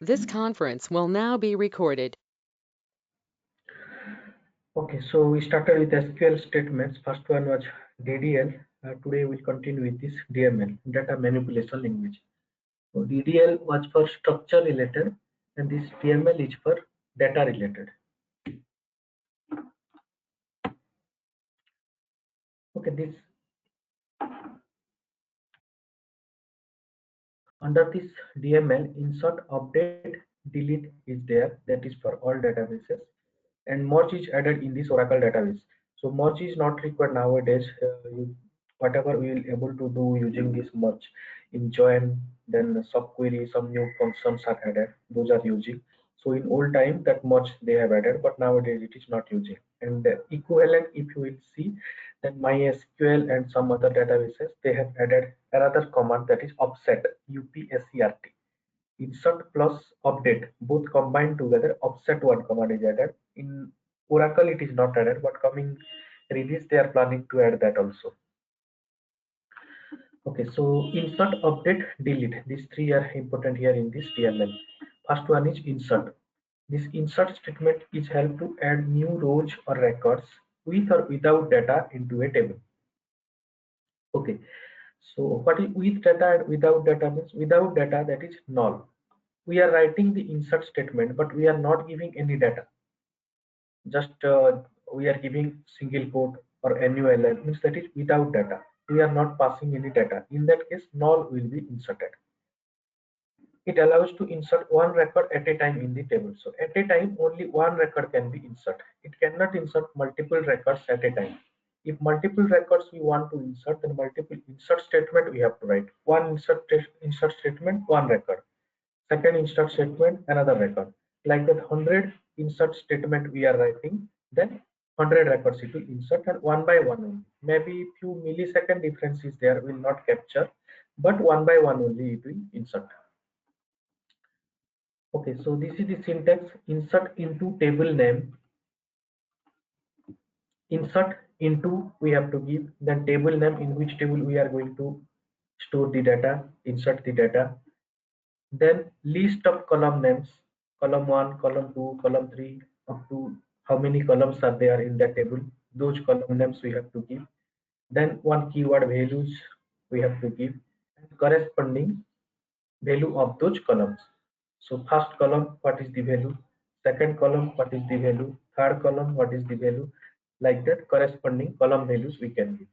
This conference will now be recorded. Okay, so we started with SQL statements. First one was DDL. Today we'll continue with this DML, data manipulation language. So DDL was for structure related, and this DML is for data related. Okay, this under this DML, insert, update, delete is there. That is for all databases, and merge is added in this Oracle database. So merge is not required nowadays. Whatever we will able to do using this merge in join, then subquery, some new functions are added. Those are using. So in old time that merge they have added, but nowadays it is not using. And the equivalent, if you will see, then MySQL and some other databases they have added another command that is offset, UPSERT. Insert plus update both combined together. Offset one command is added. In Oracle it is not added, but coming release they are planning to add that also. Okay, so insert, update, delete, these three are important here in this DML. First one is insert. This insert statement is help to add new rows or records with or without data into a table. Okay, so what is with data and without data means? Without data, that is null. We are writing the insert statement, but we are not giving any data. Just we are giving single quote or NULL, means that is without data. We are not passing any data. In that case, null will be inserted. It allows to insert one record at a time in the table. So at a time, only one record can be inserted. It cannot insert multiple records at a time. If multiple records we want to insert, then multiple insert statement we have to write. One insert statement, one record. Second insert statement, another record. Like that 100 insert statement we are writing, then 100 records it will insert, and one by one only. Maybe few millisecond difference is there, will not capture, but one by one only it will insert. Okay, so this is the syntax. Insert into table name. Insert into we have to give, then table name, in which table we are going to store the data, insert the data. Then list of column names, column 1, column 2, column 3, up to how many columns are there in that table. Those column names we have to give. Then one keyword values we have to give, and corresponding value of those columns. So first column, what is the value? Second column, what is the value? Third column, what is the value? Like that, corresponding column values we can give.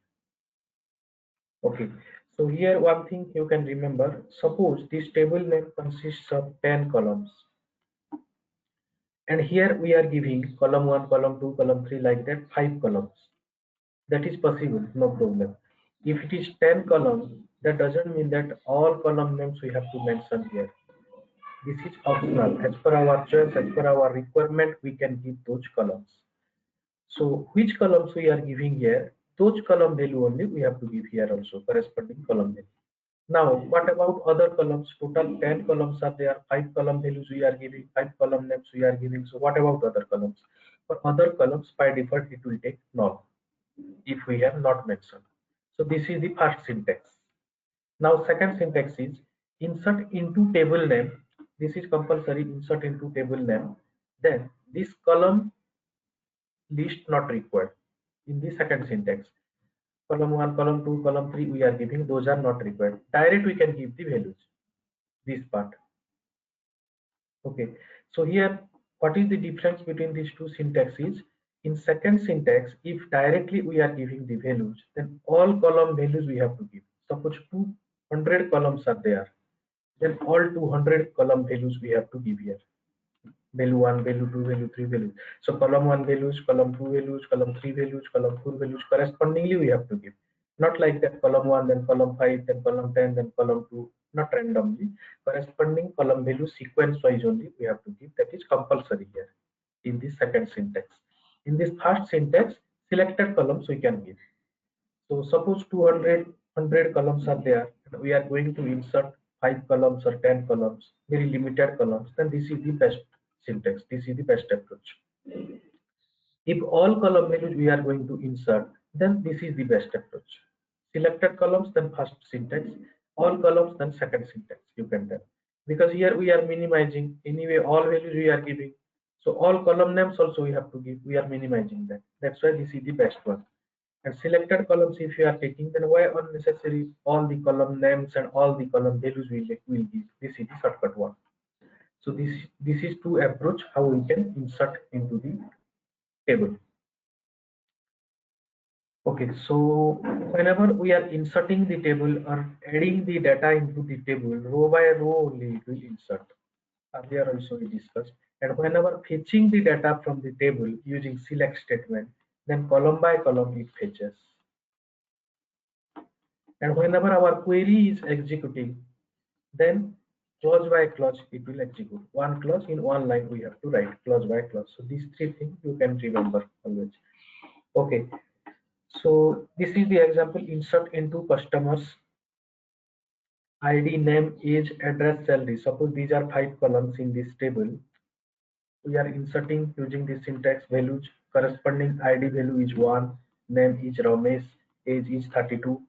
Okay. So here one thing you can remember. Suppose this table name consists of 10 columns. And here we are giving column 1, column 2, column 3, like that, 5 columns. That is possible, no problem. If it is 10 columns, that doesn't mean that all column names we have to mention here. This is optional. As per our choice, as per our requirement, we can give those columns. So which columns we are giving here, those column value only we have to give here also, corresponding column value. Now, what about other columns? Total 10 columns are there, 5 column values we are giving, 5 column names we are giving. So what about other columns? For other columns, by default, it will take null if we have not mentioned. So this is the first syntax. Now, second syntax is insert into table name. This is compulsory, insert into table name. Then this column list not required in the second syntax. Column 1, column 2, column 3 we are giving, those are not required. Direct we can give the values, this part. Okay, so here what is the difference between these two syntaxes? In second syntax, if directly we are giving the values, then all column values we have to give. Suppose 200 columns are there, then all 200 column values we have to give here. Value 1, value 2, value 3, value. So column 1 values, column 2 values, column 3 values, column 4 values, correspondingly we have to give. Not like that, column 1, then column 5, then column 10, then column 2, not randomly. Corresponding column value sequence wise only we have to give. That is compulsory here in the second syntax. In this first syntax, selected columns we can give. So suppose 200 columns are there, and we are going to insert 5 columns or 10 columns, very limited columns, then this is the best syntax. This is the best approach. If all column values we are going to insert, then this is the best approach. Selected columns, then first syntax. All columns, then second syntax. You can tell. because here we are minimizing anyway, all values we are giving. So all column names also we have to give, we are minimizing that. That's why this is the best one. And selected columns if you are taking, then why unnecessary all the column names and all the column values will give. This is the shortcut one. So this is to approach how we can insert into the table. Okay, so whenever we are inserting the table or adding the data into the table, row by row only it will insert. Earlier also we discussed. And whenever fetching the data from the table using select statement, then column by column it fetches. And whenever our query is executing, then clause by clause it will execute. One clause in one line we have to write clause by clause. So these three things you can remember always. Okay, so this is the example: insert into customers ID, name, age, address, salary. Suppose these are 5 columns in this table. We are inserting using the syntax values. Corresponding ID value is 1, name is Ramesh, age is 32,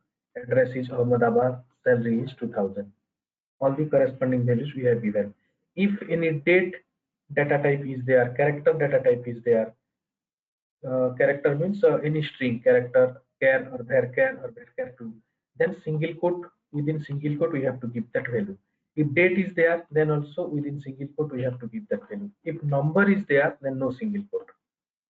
address is Ahmedabad, salary is 2000. All the corresponding values we have given. If any date data type is there, character data type is there, character means any string character, char or varchar or varchar2, then single quote, within single quote we have to give that value. If date is there, then also within single quote we have to give that value. If number is there, then no single quote.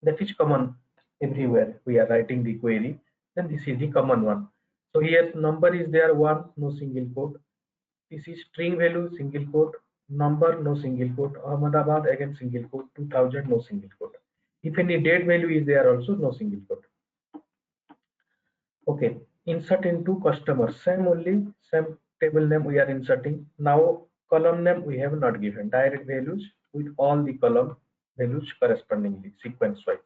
That is common everywhere we are writing the query, then this is the common one. So here number is there 1, no single quote. This is string value, single quote, number, no single quote, Ahmedabad, again single quote, 2000, no single quote. If any date value is there also, no single quote. Okay, insert into customer, same only, same table name we are inserting. Now column name we have not given, direct values with all the column values correspondingly, sequence wise.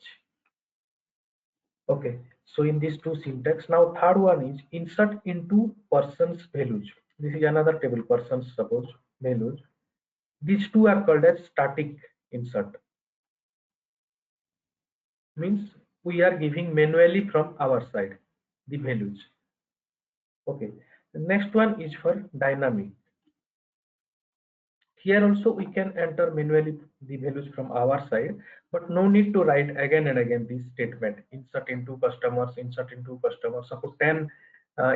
Okay, so in these two syntax, now third one is insert into persons values. This is another table, persons suppose values. These two are called as static insert. Means we are giving manually from our side the values. Okay. The next one is for dynamic. Here also we can enter manually the values from our side, but no need to write again and again this statement. Insert into customers, insert into customers. Suppose 10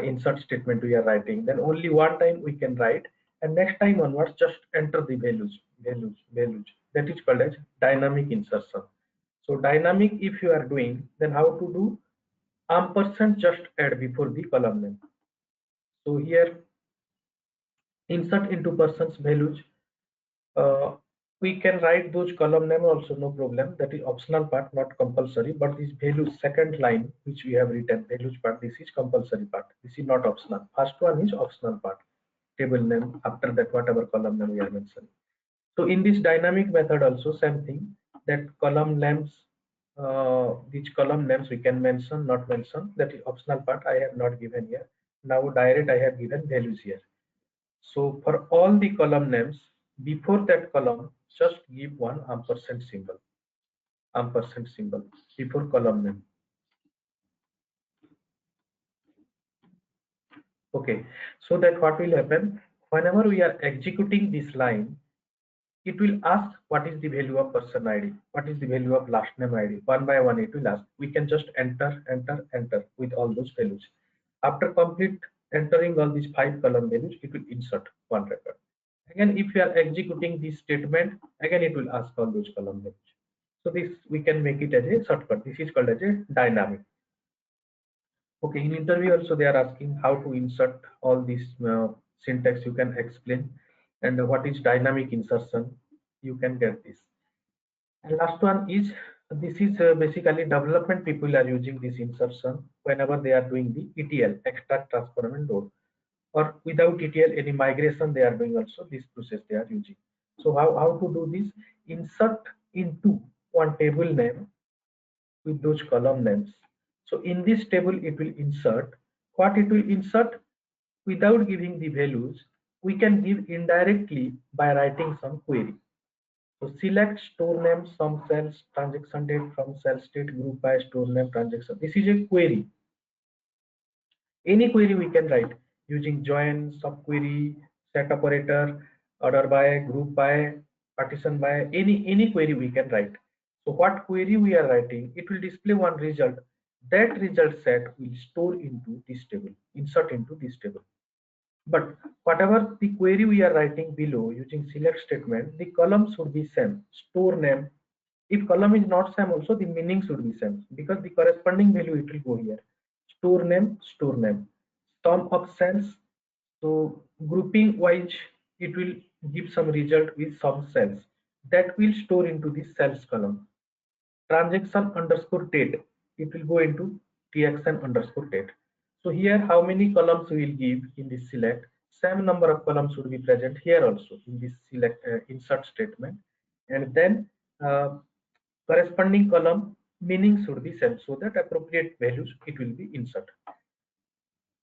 insert statement we are writing, then only one time we can write, and next time onwards just enter the values, values. That is called as dynamic insertion. So dynamic if you are doing, then how to do? Ampersand just add before the column name. So here insert into persons values, uh, we can write those column name also, no problem. That is optional part, not compulsory. But this values second line which we have written values part, this is compulsory part. This is not optional. First one is optional part. Table name, after that whatever column name we are mentioning. So in this dynamic method also same thing, that column names, these column names we can mention, not mention. That is optional part. I have not given here. Now direct I have given values here. So for all the column names, before that column, just give one ampersand symbol before column name. Okay, so that what will happen, whenever we are executing this line, it will ask what is the value of person ID, what is the value of last name ID. One by one it will ask. We can just enter, enter, enter with all those values. After complete entering all these 5 column values, it will insert one record. Again, if you are executing this statement, again it will ask all those column values. So this we can make it as a shortcut. This is called as a dynamic. Okay, in interview also they are asking how to insert all these syntax. You can explain, and what is dynamic insertion. You can get this. And last one is, this is basically development people are using this insertion whenever they are doing the ETL, extract, transform, and load. Or without ETL, any migration they are doing also, this process they are using. So how to do this? Insert into one table name with those column names. So in this table it will insert. What it will insert without giving the values, we can give indirectly by writing some query. So select store name, some cells, transaction date from cell state, group by store name, transaction. This is a query. Any query we can write using join, subquery, set operator, order by, group by, partition by, any query we can write. So what query we are writing, it will display one result. That result set will store into this table, insert into this table. But whatever the query we are writing below using select statement, the column should be same. Store name. If column is not same, also the meaning should be same because the corresponding value it will go here. Store name, store name. Sum of cells. So grouping wise, it will give some result with some cells that will store into the cells column. Transaction underscore date, it will go into transaction underscore date. So here how many columns we will give in this select, same number of columns should be present here also in this select insert statement, and then corresponding column meaning should be same so that appropriate values it will be insert.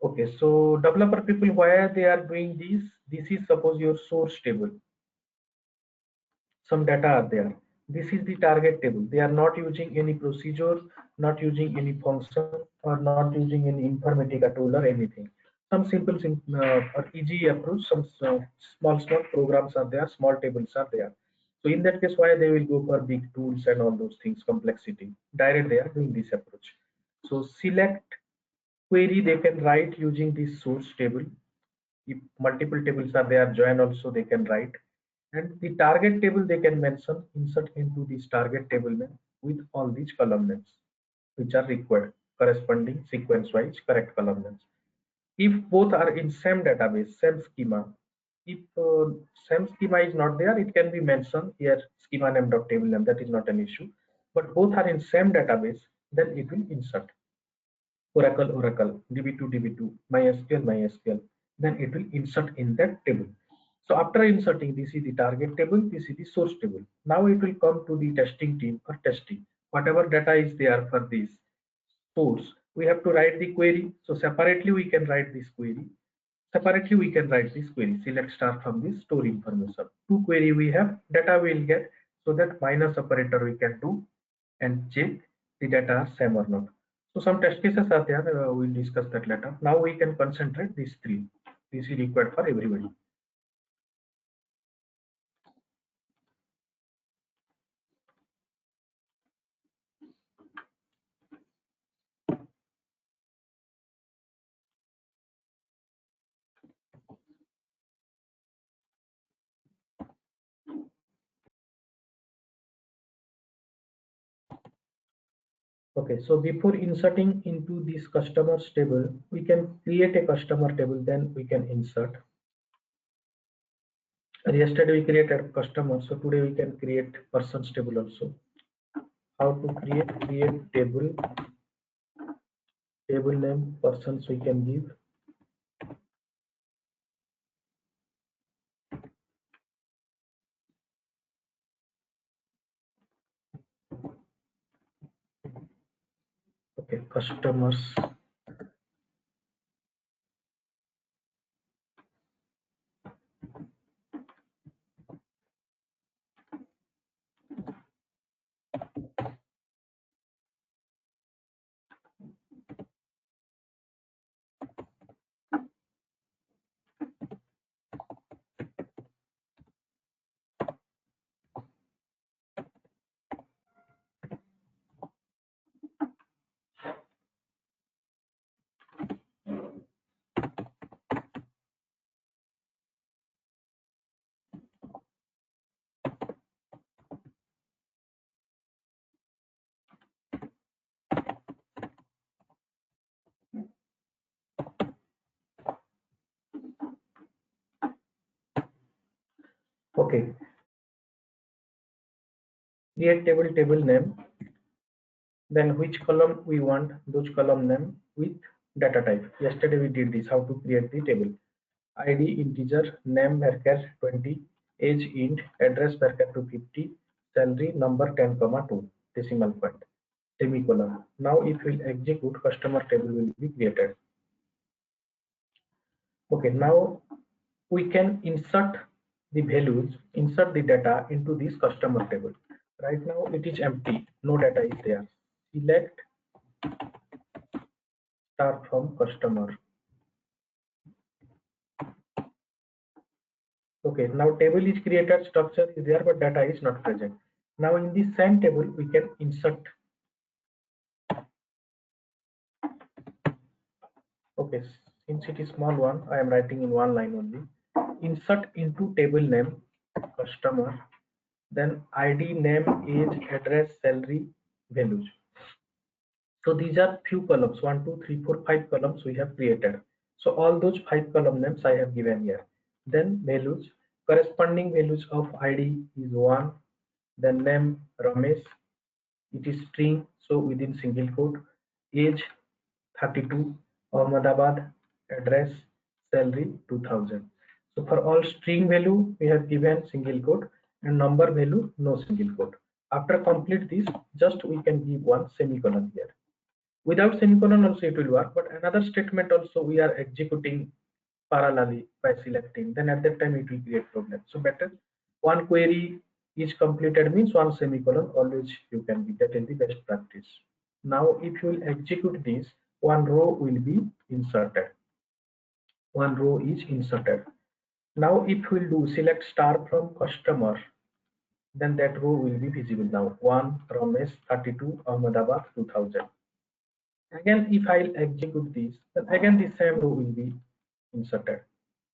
Okay, so developer people, why they are doing this is suppose your source table, some data are there. This is the target table. They are not using any procedure, not using any function, or not using any Informatica tool or anything. Some simple or easy approach, some small programs are there, small tables are there. So in that case, why they will go for big tools and all those things, complexity. Direct they are doing this approach. So select query they can write using this source table. If multiple tables are there, join also they can write, and the target table they can mention, insert into this target table name with all these column names which are required, corresponding sequence wise correct column names. If both are in same database, same schema, if same schema is not there, it can be mentioned here schema name dot table name, that is not an issue. But both are in same database, then it will insert Oracle, Oracle, DB2, DB2, MySQL, MySQL. Then it will insert in that table. So after inserting, this is the target table, this is the source table. Now it will come to the testing team or testing. Whatever data is there for this source, we have to write the query. So separately we can write this query. Separately we can write this query. Select star from this store information. Two query we have, data we will get. So that minus operator we can do and check the data are same or not. So some test cases are there. We'll discuss that later. Now we can concentrate these three. This is required for everybody. Okay, so before inserting into this customers table, we can create a customer table, then we can insert. Yesterday we created customer, so today we can create persons table also. How to create table, table name persons we can give. Okay, customers. Okay, create table, table name. Then which column we want, those column name with data type. Yesterday we did this, how to create the table. ID integer, name varchar 20, age int, address varchar 250, salary number 10 comma 2, decimal point, semicolon. Now if we execute, customer table will be created. Okay, now we can insert the values, insert the data into this customer table. Right now it is empty, no data is there. Select start from customer. Okay, now table is created, structure is there, but data is not present. Now in this same table, we can insert. Okay, since it is small one, I am writing in one line only. Insert into table name, customer, then ID, name, age, address, salary, values. So these are few columns, 1, 2, 3, 4, 5 columns we have created. So all those 5 column names I have given here. Then values, corresponding values of ID is 1, then name Ramesh, it is string, so within single quote, age 32, Ahmedabad, address, salary 2000. So for all string value we have given single quote and number value no single quote. After complete this, just we can give one semicolon here. Without semicolon also it will work, but another statement also we are executing parallelly by selecting, then at that time it will create problem. So better one query is completed means one semicolon always you can be, that is the best practice. Now if you will execute this, one row will be inserted. One row is inserted. Now if we will do select star from customer, then that row will be visible now. 1 Ramesh 32 Ahmedabad 2000. Again, if I'll execute this, then again the same row will be inserted.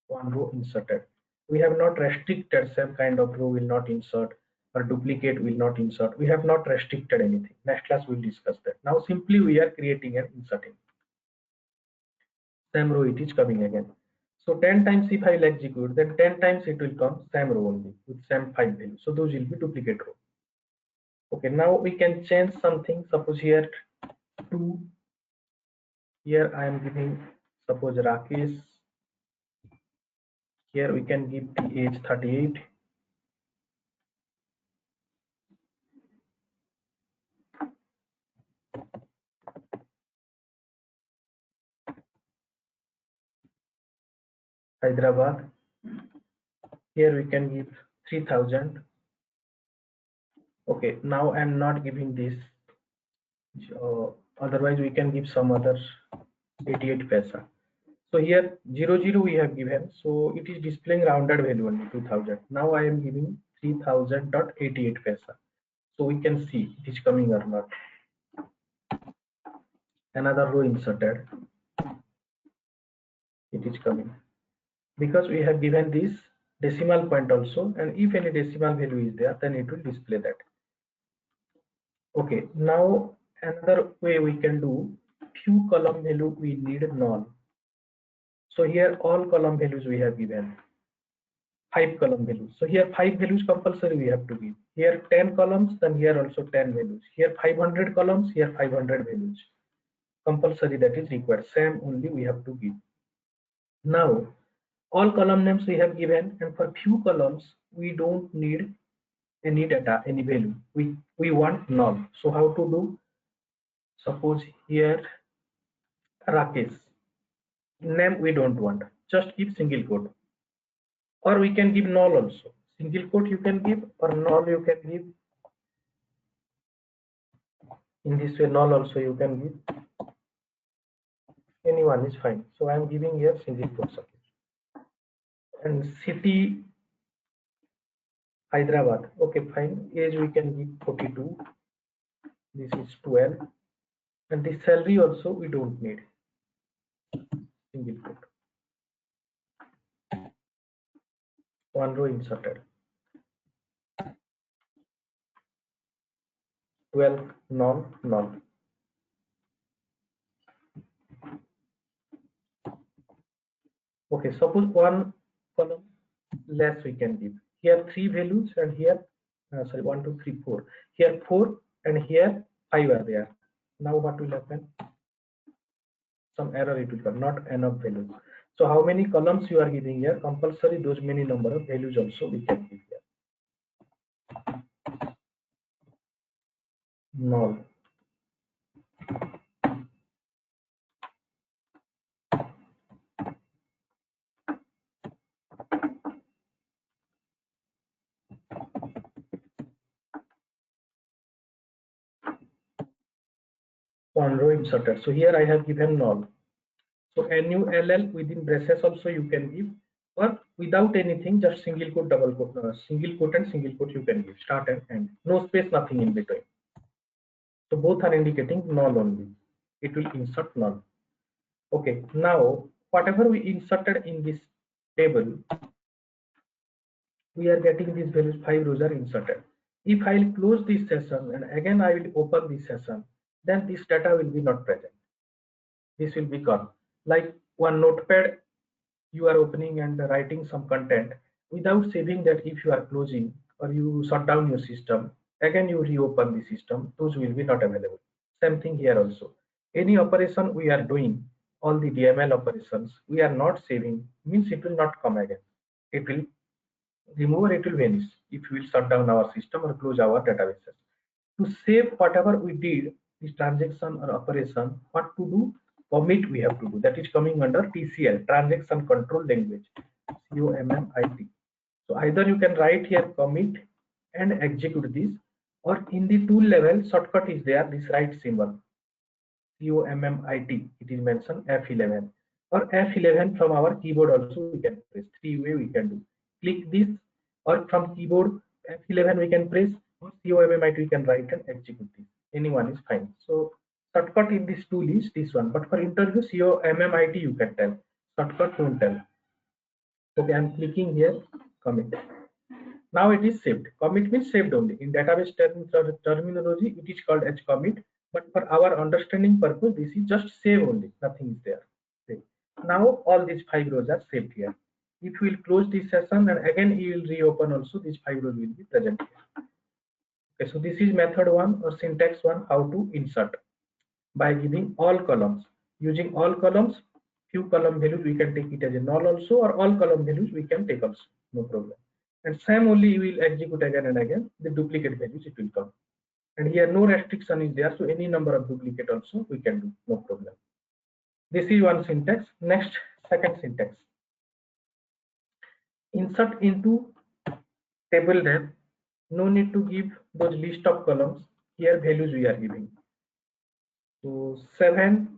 One row inserted. We have not restricted same kind of row will not insert or duplicate will not insert. We have not restricted anything. Next class we'll discuss that. Now simply we are creating and inserting. Same row it is coming again. So 10 times if I'll execute, then 10 times it will come same row only with same 5 values. So those will be duplicate row. Okay, now we can change something. Suppose here 2. Here I am giving suppose Rakesh. Here we can give the age 38. Hyderabad. Here we can give 3000. Okay, now I'm not giving this. Otherwise, we can give some other 88 paisa. So here 00 we have given. So it is displaying rounded value only 2000. Now I am giving 3000.88 paisa. So we can see it is coming or not. Another row inserted. It is coming. Because we have given this decimal point also, and if any decimal value is there, then it will display that. Okay, now another way we can do, few column value we need null. So here all column values we have given 5 column values. So here 5 values compulsory we have to give. Here 10 columns, then here also 10 values. Here 500 columns, here 500 values. Compulsory, that is required. Same only we have to give. Now all column names we have given, and for few columns we don't need any data, any value. We want null. So how to do? Suppose here Rakesh. Name we don't want. Just give single quote. Or we can give null also. Single quote you can give, or null you can give. In this way, null also you can give. Anyone is fine. So I am giving here single quote. And city Hyderabad. Okay, fine. Age we can give 42. This is 12. And the salary also we don't need. Single quote. One row inserted. 12 null null. Okay, suppose one column less we can give. Here 3 values, and here sorry 1 2 3 4. Here 4 and here 5 are there. Now what will happen? Some error it will come, not enough values. So how many columns you are giving here? Compulsory those many number of values also we can give here. Null. One row inserted. So here I have given null. So NULL within braces also you can give. or without anything, just single quote, double quote, single quote and single quote you can give, start and end, no space, nothing in between. So both are indicating null only. It will insert null. Okay, now whatever we inserted in this table, we are getting these values, 5 rows are inserted. If I will close this session and again I will open this session, then this data will be not present. This will be gone. Like one notepad you are opening and writing some content without saving that. If you are closing or you shut down your system, again you reopen the system, those will be not available. Same thing here also. Any operation we are doing, all the DML operations, we are not saving, means it will not come again. It will remove or it will vanish if we will shut down our system or close our databases. To save whatever we did, this transaction or operation, what to do? Commit we have to do. That is coming under TCL, transaction control language, COMMIT. So either you can write here commit and execute this, or in the tool level shortcut is there, this right symbol, COMMIT, it is mentioned F11, or F11 from our keyboard also we can press. Three way we can do. Click this, or from keyboard F11 we can press, or COMMIT we can write and execute this. Anyone is fine. So shortcut in this tool is this one, but for interview COMMIT you can tell. Shortcut don't tell. Okay, I'm clicking here, commit. Now it is saved. Commit means saved only. In database terminology, it is called as commit. But for our understanding purpose, this is just save only. Nothing is there. Save. Now all these 5 rows are saved here. If we will close this session and again you will reopen also, these 5 rows will be present here. Okay, so this is method 1 or syntax 1, how to insert by giving all columns. Using all columns, few column values we can take it as a null also, or all column values we can take also, no problem. And same only we will execute again and again, the duplicate values it will come. And here no restriction is there, so any number of duplicate also we can do, no problem. This is one syntax. Next, second syntax. Insert into table name. No need to give those list of columns. Here values we are giving. So 7,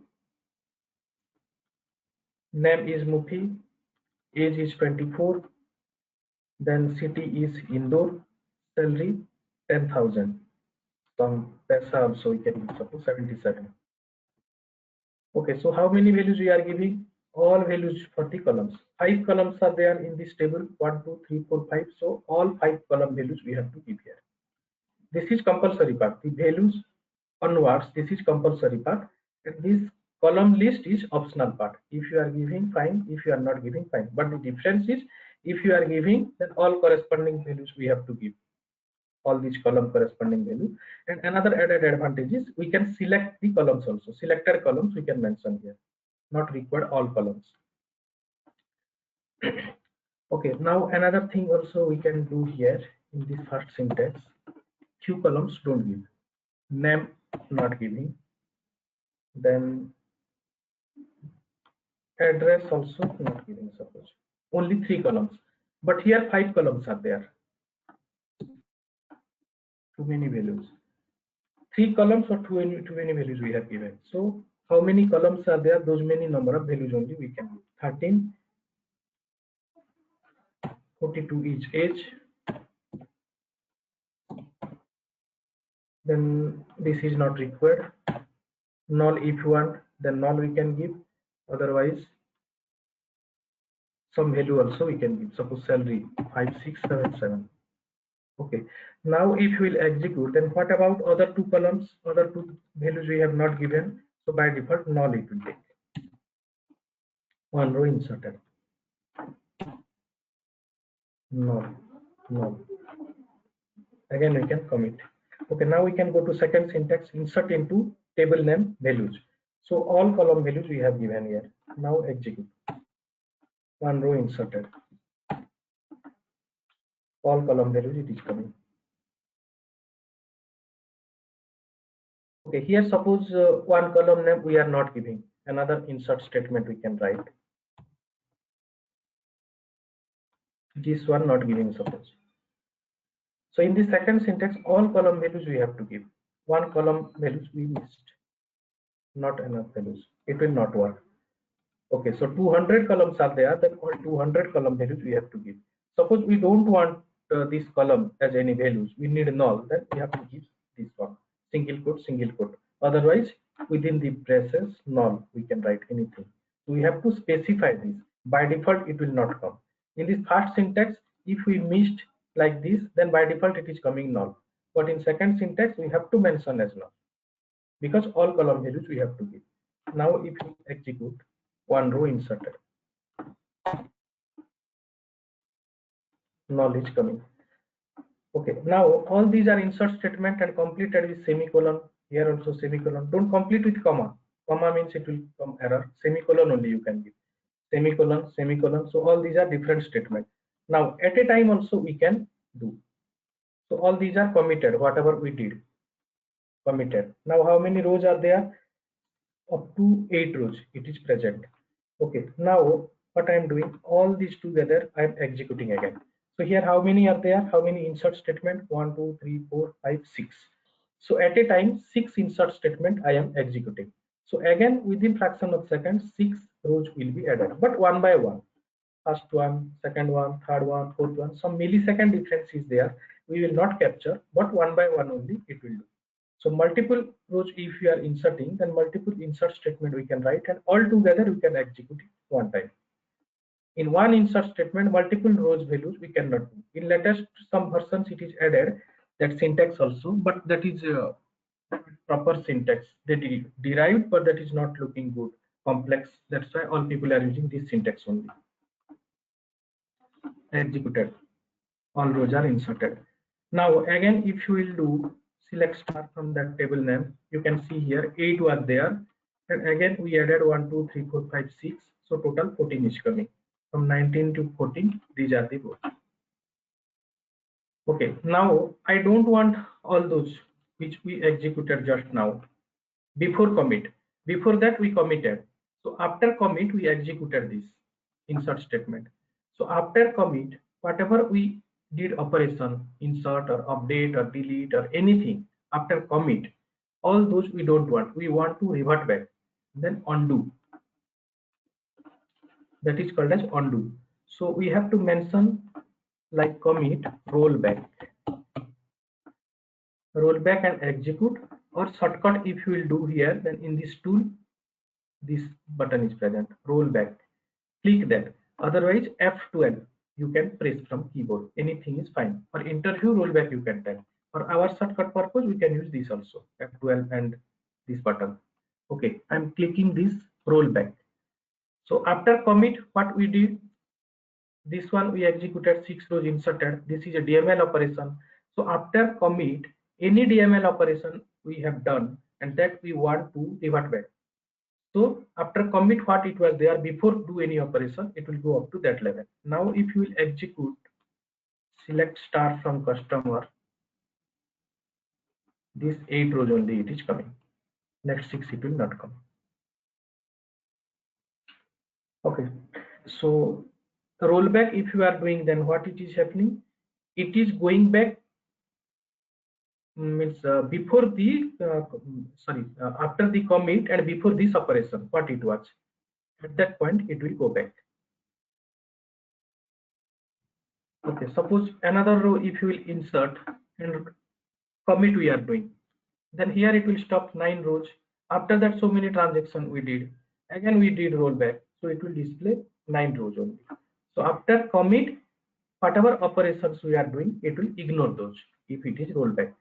name is Mufi, age is 24, then city is Indore, salary 10,000. Some paisa also we can give, suppose 77. Okay, so how many values we are giving? All values for the columns. 5 columns are there in this table, 1, 2, 3, 4, 5. So all 5 column values we have to give here. This is compulsory part. The values onwards, this is compulsory part. And this column list is optional part. If you are giving, fine. If you are not giving, fine. But the difference is, if you are giving, then all corresponding values we have to give. All these column corresponding value. And another added advantage is we can select the columns also. Selected columns we can mention here. Not required all columns. Okay, now another thing also we can do here in this first syntax. Few columns don't give. Name not giving. Then address also not giving, suppose. Only 3 columns. But here 5 columns are there. Too many values. 3 columns or too many values we have given. So how many columns are there? Those many number of values only we can give. 13, 42 is age. Then this is not required. Null if you want, then null we can give. Otherwise, some value also we can give. Suppose salary 5677. Okay. Now if you will execute, then what about other 2 columns? Other 2 values we have not given. So by default, null it will take. 1 row inserted. Null. Null. Again we can commit. Okay, now we can go to second syntax, insert into table name values. So all column values we have given here. Now execute. 1 row inserted. All column values it is coming. Okay, here suppose 1 column name we are not giving. Another insert statement we can write. This one not giving, suppose. So in the second syntax, all column values we have to give. 1 column values we missed. Not enough values. It will not work. Okay, so 200 columns are there, then all 200 column values we have to give. Suppose we don't want this column as any values, we need null, then we have to give this one, single quote, single quote. Otherwise, within the braces, null, we can write anything. So we have to specify this. By default, it will not come. In this first syntax, if we missed like this, then by default it is coming null. But in second syntax, we have to mention as null, because all column values we have to give. Now if you execute, one row inserted, null is coming. Okay, now all these are insert statement and completed with semicolon. Here also semicolon. Don't complete with comma. Comma means it will come error. Semicolon only you can give. Semicolon, semicolon. So all these are different statements. Now at a time also we can do. So all these are committed, whatever we did, committed. Now how many rows are there? Up to 8 rows it is present. Okay, now what I am doing, all these together I am executing again. So here how many are there, how many insert statement? 1 2 3 4 5 6. So at a time 6 insert statement I am executing. So again within fraction of seconds 6 rows will be added, but one by one. First one, second one, third one, fourth one. Some millisecond difference is there, we will not capture, but one by one only it will do. So multiple rows if you are inserting, then multiple insert statement we can write, and all together we can execute it one time. In one insert statement, multiple rows values we cannot do. In latest some versions it is added that syntax also, but that is proper syntax. They derived, but that is not looking good, complex. That's why all people are using this syntax only. Executed. All rows are inserted. Now again, if you will do select star from that table name, you can see here 8 was there, and again we added 1 2 3 4 5 6, so total 14 is coming. From 19 to 14, these are the rows. Okay, now I don't want all those which we executed just now before commit. Before that we committed. So after commit we executed this insert statement. So after commit, whatever we did operation, insert or update or delete or anything after commit, all those we don't want. We want to revert back, then undo. That is called as undo. So we have to mention like commit rollback, rollback and execute, or shortcut if you will do here, then in this tool this button is present, rollback, click that. Otherwise F12 you can press from keyboard, anything is fine. For interview rollback you can type. For our shortcut purpose we can use this also, F12 and this button. Okay, I'm clicking this rollback. So after commit, what we did, this one we executed 6 rows inserted. This is a DML operation. So after commit, any DML operation we have done and that we want to revert back. So after commit, what it was there before do any operation, it will go up to that level. Now if you will execute select star from customer, this 8 rows only it is coming. Next 6 it will not come. Okay, so rollback if you are doing, then what it is happening, it is going back, means before the after the commit and before this operation what it was, at that point it will go back. Okay, suppose another row if you will insert and commit we are doing, then here it will stop 9 rows. After that so many transactions we did, again we did rollback, so it will display 9 rows only. So after commit, whatever operations we are doing, it will ignore those if it is rollback.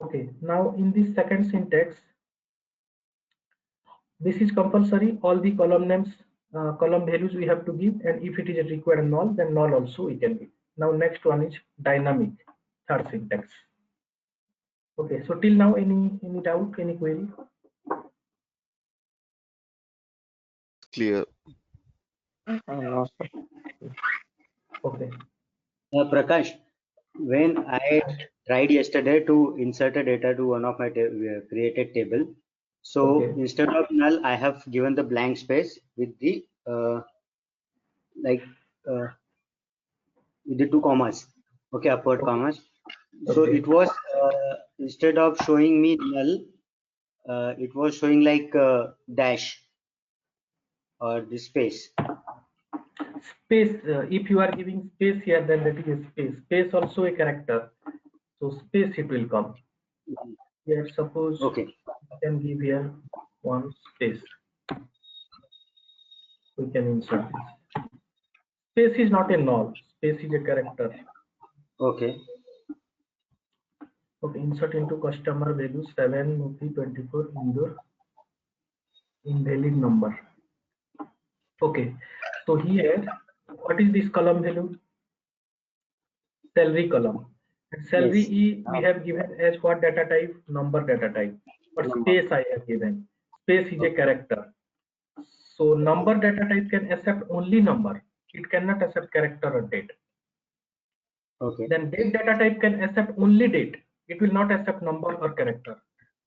Okay, now in this second syntax, this is compulsory, all the column names, column values we have to give, and if it is required null, then null also we can give. Now next one is dynamic, third syntax. Okay, so till now any doubt, any query? Clear. No, sir. Okay. Prakash, when I tried yesterday to insert a data to one of my created table, so Okay. instead of null, I have given the blank space with the with the 2 commas, okay, upward Okay. commas. So Okay. it was instead of showing me null, it was showing like dash or the space. Space, if you are giving space here, then that is a space. Space also a character. So space it will come. Here, suppose Okay. we can give here one space. We can insert this. Space is not a null. Space is a character. Okay. Okay, insert into customer value 7/24 indoor invalid number. Okay, so here, what is this column value? Salary column. And salary Yes. we have given as what data type? Number data type. But Number. space I have given. Space is a character. So number data type can accept only number. It cannot accept character or date. Okay. Then date data type can accept only date. It will not accept number or character.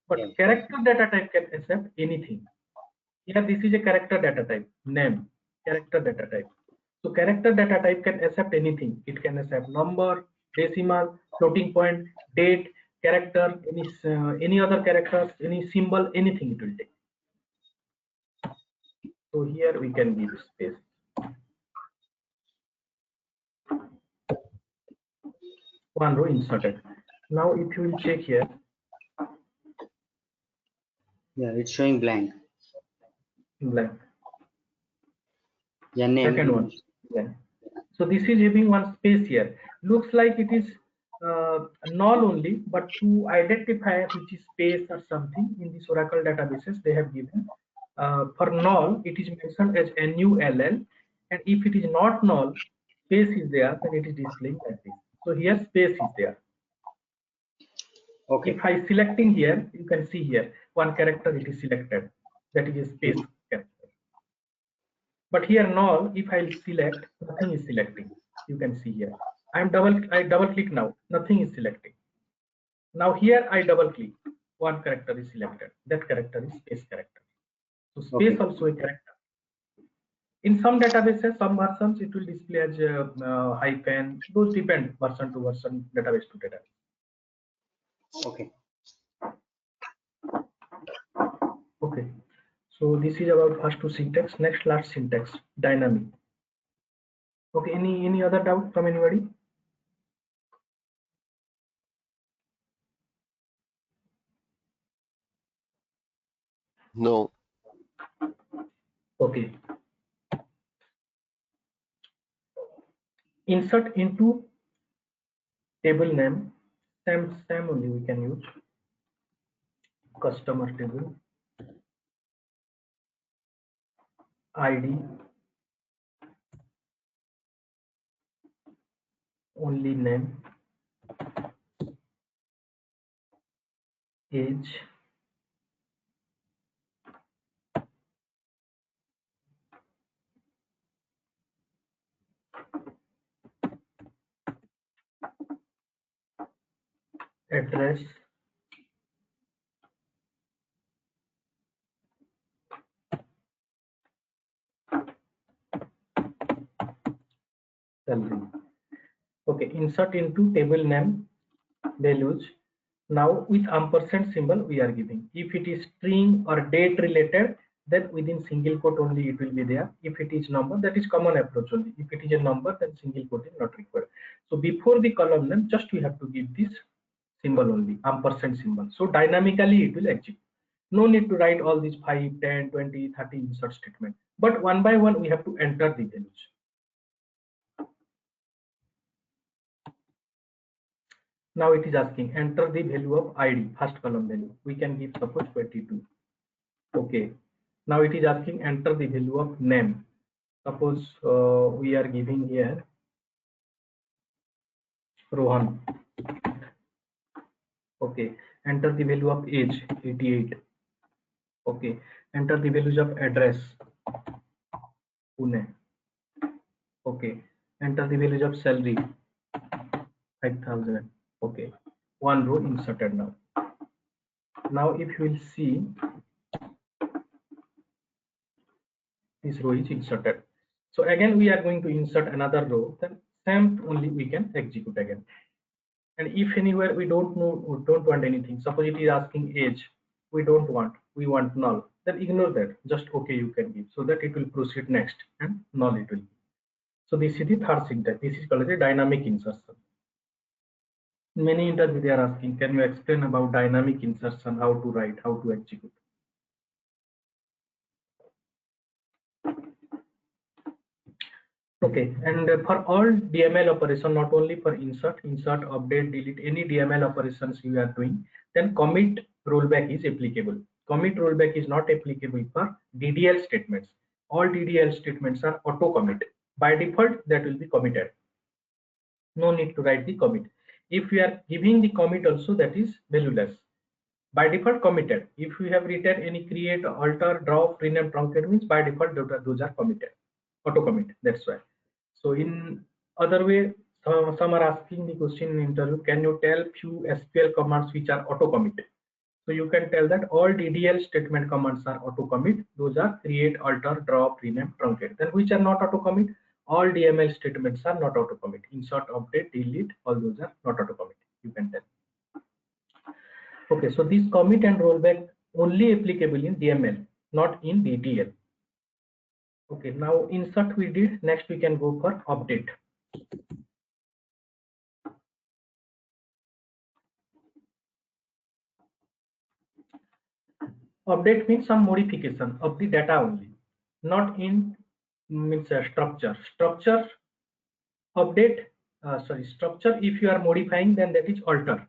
But Yeah. character data type can accept anything. Here this is a character data type, name, character data type. So character data type can accept anything. It can accept number, decimal, floating point, date, character, any other characters, any symbol, anything it will take. So here we can give space. One row inserted. Now if you will check here, Yeah, it's showing blank. blank. Yeah, name. Second one. Yeah. So this is having one space here. Looks like it is null only, but to identify which is space or something in this Oracle databases they have given. For null, it is mentioned as null, and if it is not null, space is there, then it is displaying like this. So here space is there. Okay. If I selecting here, you can see here one character it is selected, that is a space character. But here null, if I select, nothing is selecting. You can see here. I double click now, nothing is selecting. Now here I double click, one character is selected. That character is space character. So space Okay. also a character. In some databases, some versions it will display as hyphen. Those depend version to version, database to database. Okay. Okay. So this is about first two syntax. Next last syntax, dynamic. Okay. Any other doubt from anybody? No. Okay. Insert into table name. Same only we can use. Customer table. ID. Only name. Age. Address. Salary. Okay, insert into table name values. Now with ampersand symbol we are giving. If it is string or date related, then within single quote only it will be there. If it is number, that is common approach only. If it is a number, then single quote is not required. So before the column name, just we have to give this symbol only, ampersand symbol. So dynamically it will execute. No need to write all these 5, 10, 20, 30 insert statement. But one by one we have to enter the values. Now it is asking enter the value of ID, first column value. We can give suppose 22. Okay. Now it is asking enter the value of name. Suppose we are giving here Rohan. Okay. Enter the value of age 88. Okay. Enter the values of address Pune. Okay. Enter the values of salary 5,000. Okay. One row inserted now. Now if you will see, this row is inserted. So again we are going to insert another row, then same only we can execute again. And if anywhere we don't know or don't want anything, suppose it is asking age, we don't want, we want null, then ignore that, just okay you can give, so that it will proceed next and null it will be. So this is the third syntax. This is called the dynamic insertion. Many interviews they are asking, can you explain about dynamic insertion, how to write, how to execute? Okay, and for all DML operation, not only for insert, update, delete, any DML operations you are doing, then commit rollback is applicable. Commit rollback is not applicable for DDL statements. All DDL statements are auto commit. By default, that will be committed. No need to write the commit. If we are giving the commit also, that is valueless. By default committed. If we have written any create, alter, drop, rename, truncate means by default those are committed. Auto commit. That's why. So in other way, some are asking the question in interview, can you tell few SQL commands which are auto commit? So you can tell that all DDL statement commands are auto commit. Those are create, alter, drop, rename, truncate. Then which are not auto commit? All DML statements are not auto commit. Insert, update, delete, all those are not auto commit. You can tell. Okay, so this commit and rollback only applicable in DML, not in DDL. Okay, now insert we did. Next we can go for update. Update means some modification of the data only, not in means structure. Structure update, structure if you are modifying, then that is alter.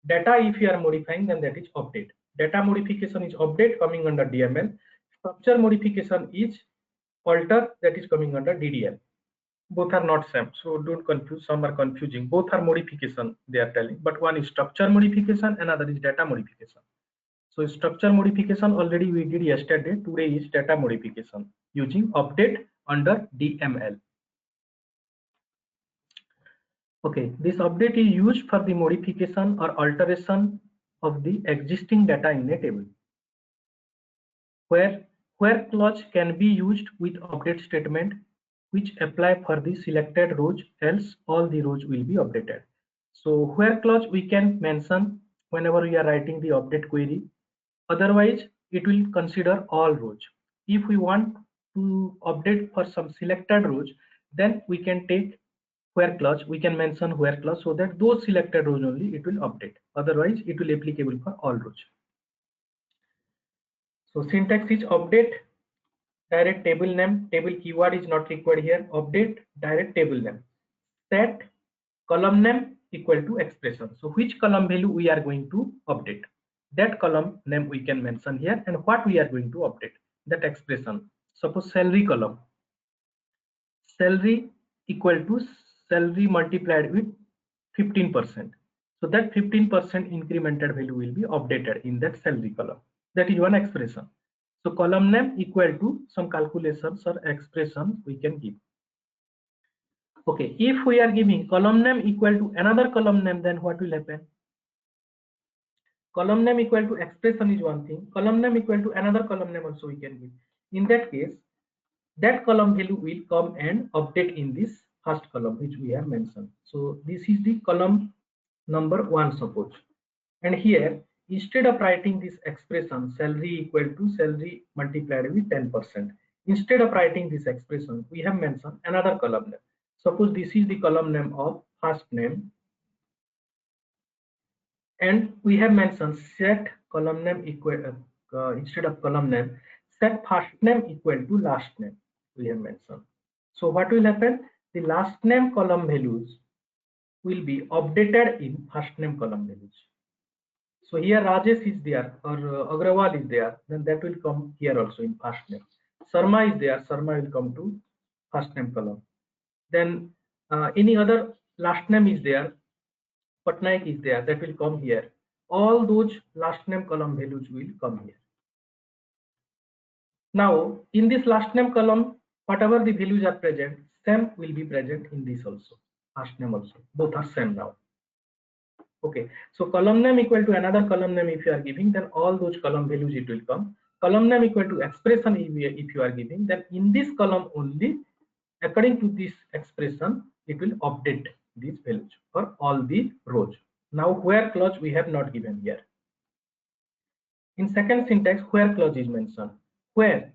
Data if you are modifying, then that is update. Data modification is update, coming under DML. Structure modification is alter, that is coming under DDL. Both are not same, so don't confuse. Some are confusing. Both are modification they are telling, but one is structure modification, another is data modification. So structure modification already we did yesterday. Today is data modification using update under DML. Okay, this update is used for the modification or alteration of the existing data in a table. Where clause can be used with update statement which apply for the selected rows, else all the rows will be updated. So where clause we can mention whenever we are writing the update query. Otherwise, it will consider all rows. If we want to update for some selected rows, then we can take where clause, we can mention where clause, so that those selected rows only it will update. Otherwise, it will applicable for all rows. So syntax is update, direct table name, table keyword is not required here, update, direct table name, set column name equal to expression. So which column value we are going to update, that column name we can mention here, and what we are going to update, that expression. Suppose salary column, salary equal to salary multiplied with 15%. So that 15% incremented value will be updated in that salary column. That is one expression. So column name equal to some calculations or expressions we can give. Okay, if we are giving column name equal to another column name, then what will happen? Column name equal to expression is one thing, column name equal to another column name also we can give. In that case, that column value will come and update in this first column which we have mentioned. So this is the column number 1, suppose, and here instead of writing this expression salary equal to salary multiplied with 10%, instead of writing this expression we have mentioned another column name. Suppose this is the column name of first name, and we have mentioned set column name equal instead of column name, set first name equal to last name we have mentioned. So what will happen? The last name column values will be updated in first name column values. So here Rajesh is there or Agrawal is there, then that will come here also in first name. Sarma is there, Sarma will come to first name column. Then any other last name is there, Patnaik is there, that will come here. All those last name column values will come here. Now in this last name column, whatever the values are present, same will be present in this also, first name also, both are same now. Okay, so column name equal to another column name if you are giving, then all those column values it will come. Column name equal to expression if you are giving, then in this column only, according to this expression, it will update these values for all the rows. Now where clause we have not given here. In second syntax, where clause is mentioned, where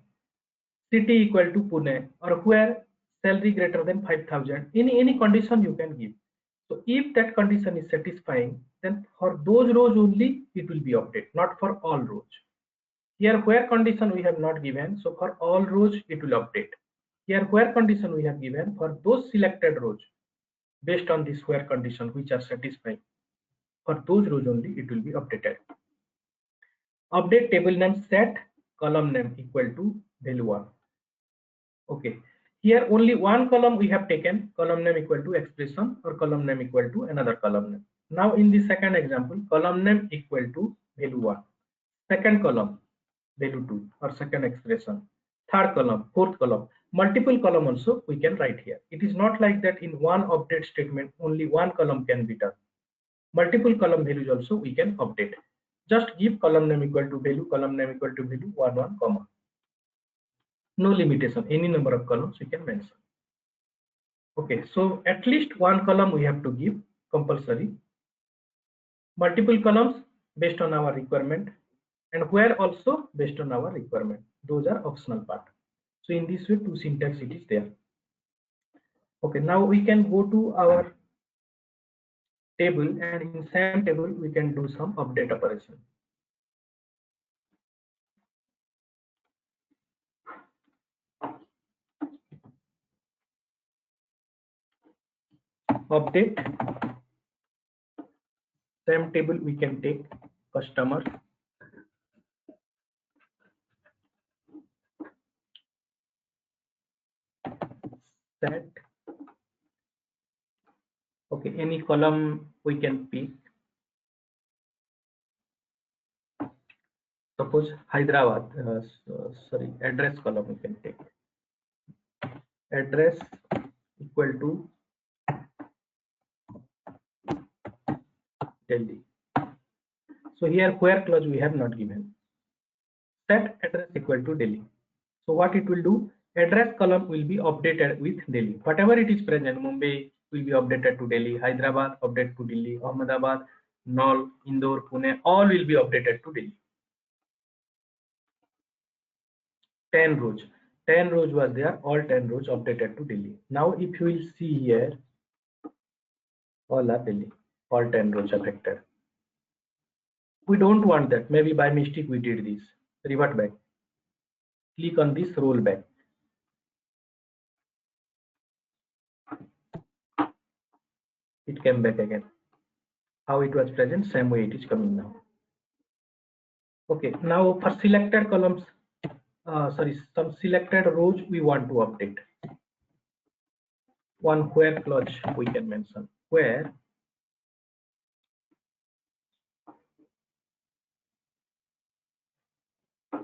city equal to Pune or where salary greater than 5,000, any condition you can give. So if that condition is satisfying, then for those rows only it will be updated, not for all rows. Here where condition we have not given, so for all rows it will update. Here where condition we have given, for those selected rows based on this where condition which are satisfying, for those rows only it will be updated. Update table name set column name equal to value 1. Okay, here only one column we have taken, column name equal to expression or column name equal to another column name. Now in the second example, column name equal to value 1, second column value 2 or second expression, third column, fourth column, multiple column also we can write here. It is not like that in one update statement only one column can be done. Multiple column values also we can update. Just give column name equal to value, column name equal to value 1 1 comma. No limitation, any number of columns we can mention. Okay, so at least one column we have to give compulsory. Multiple columns based on our requirement, and where also based on our requirement. Those are optional part. So in this way, two syntax it is there. Okay, now we can go to our table, and in same table we can do some update operation. Update, same table we can take customer, set. Okay, any column we can pick. Suppose Hyderabad, sorry, address column we can take. Address equal to Delhi. So here where clause we have not given. Set address equal to Delhi. So what it will do, address column will be updated with Delhi. Whatever it is present, Mumbai will be updated to Delhi, Hyderabad updated to Delhi, Ahmedabad, Nal, Indore, Pune, all will be updated to Delhi. 10 rows. 10 rows was there, all 10 rows updated to Delhi. Now if you will see here, all are Delhi, all 10 rows affected. We don't want that. Maybe by mistake we did this. Revert back. Click on this rollback. It came back again. How it was present, same way it is coming now. Okay, now for selected columns, some selected rows we want to update. One where clause we can mention. Where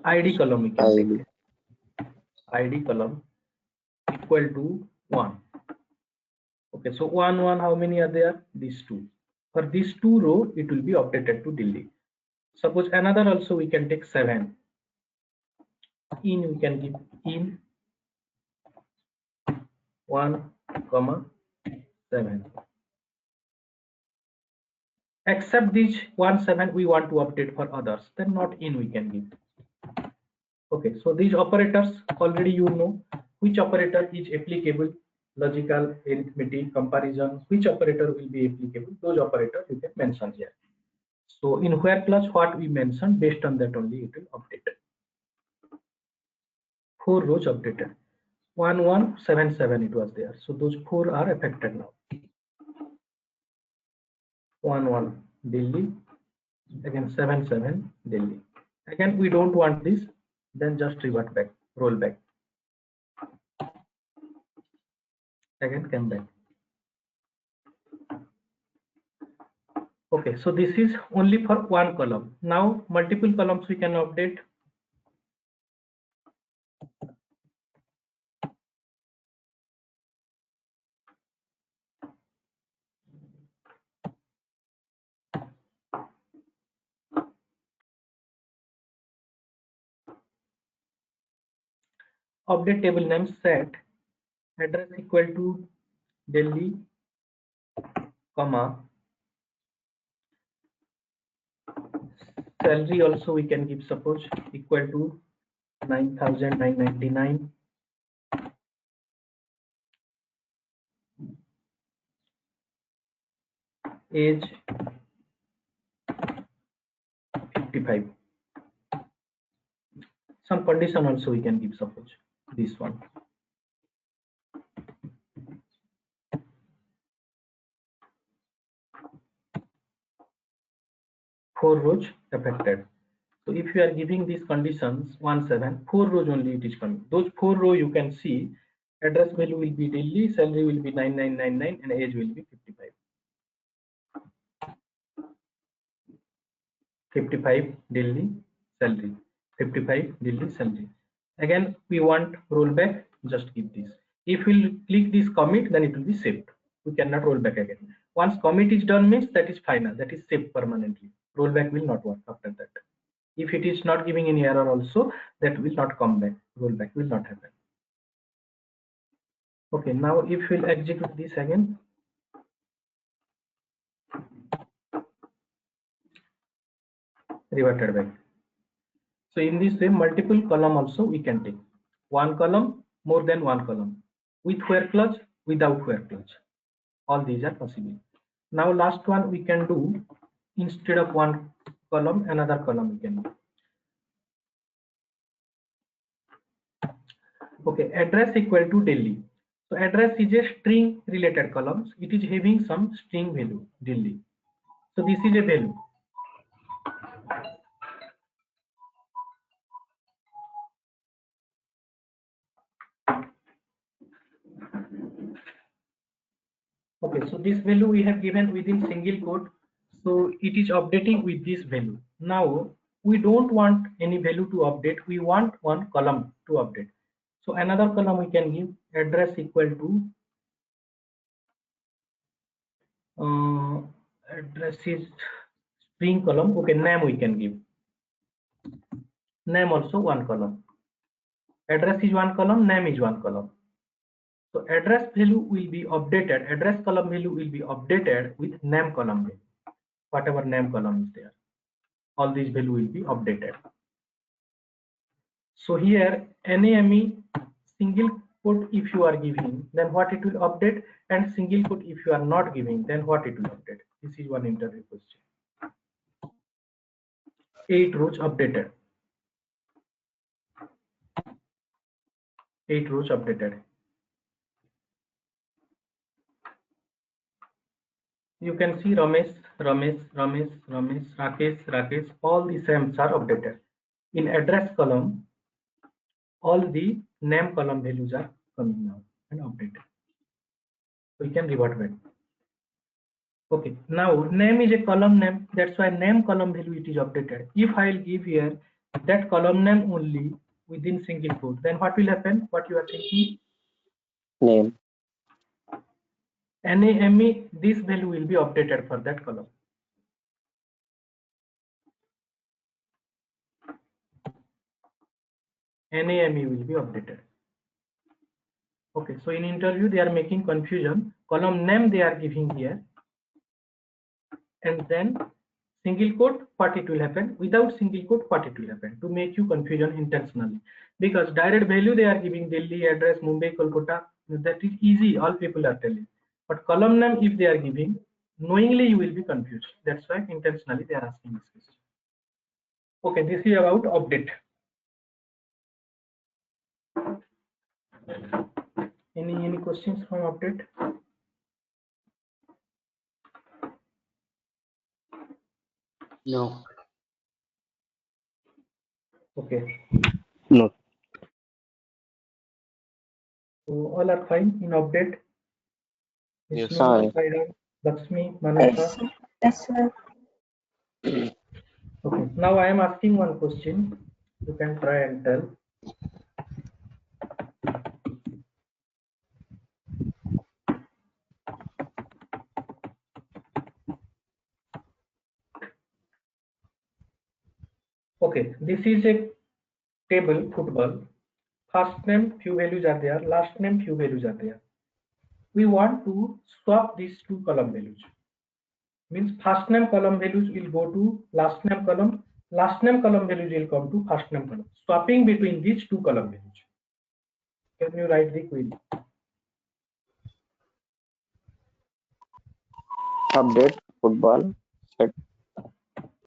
ID column we can take. ID column equal to 1. Okay, so 1 1, how many are there? These two. For these two row, it will be updated to Delhi. Suppose another also we can take 7. In we can give in 1 comma 7. Except these 1 7 we want to update for others, then not in we can give. Okay, so these operators already you know which operator is applicable, logical, arithmetic, comparison, which operator will be applicable, those operators you can mention here. So in where clause what we mentioned, based on that only it will update. 4 rows updated. 1 1 7 7 it was there, so those 4 are affected now. 1 1 Delhi, again 7 7 Delhi. Again we don't want this, then just revert back, roll back. Again come back. Okay, so this is only for one column. Now multiple columns we can update. Update table name set address equal to Delhi, comma Salary also we can give, suppose equal to 9,999. Age 55. Some condition also we can give, suppose this one. 4 rows affected. So if you are giving these conditions 1, 7, 4 rows only it is coming. Those 4 rows you can see address value will be Delhi, salary will be 9999, and age will be 55. 55 Delhi salary, 55 Delhi salary. Again we want rollback, just give this. If we click this commit, then it will be saved. We cannot roll back again. Once commit is done means that is final, that is saved permanently. Rollback will not work after that. If it is not giving any error also, that will not come back. Rollback will not happen. Okay, now if we'll execute this again, reverted back. So in this way, multiple column also we can take. One column, more than one column, with where clause, without where clause. All these are possible. Now last one we can do, instead of one column, another column we can do. Okay, address equal to Delhi. So address is a string related columns. It is having some string value Delhi. So this is a value. Okay, so this value we have given within single quote. So it is updating with this value. Now we don't want any value to update. We want one column to update. So another column we can give address equal to address is string column. Okay, name we can give. Name also one column. Address is one column, name is one column. So address value will be updated, address column value will be updated with name column value. Whatever name column is there, all these value will be updated. So here NAME single quote if you are giving, then what it will update, and single quote if you are not giving, then what it will update. This is one interview question. 8 rows updated. 8 rows updated. You can see Ramesh, Rakesh, all the names are updated. In address column, all the name column values are coming now and updated. We can revert back. Okay, now name is a column name, that's why name column value it is updated. If I'll give here that column name only within single quote, then what will happen? What you are thinking? Name. NAME, this value will be updated for that column. NAME will be updated. Okay, so in interview they are making confusion. Column name they are giving here, and then single quote what it will happen, without single quote what it will happen, to make you confusion intentionally. Because direct value they are giving Delhi, address, Mumbai, Kolkata, that is easy, all people are telling. But column name if they are giving, knowingly you will be confused. That's why intentionally they are asking this question. Okay, this is about update. Any questions from update? No. Okay. No. So all are fine in update. Yes. Vishnu, Fine. Sairam, Lakshmi, Manasa. Yes, sir. Okay. Now I am asking one question. You can try and tell. Okay, this is a table football. First name few values are there, last name few values are there. We want to swap these two column values. Means first name column values will go to last name column, last name column values will come to first name column, swapping between these two column values. Can you write the query? Update football set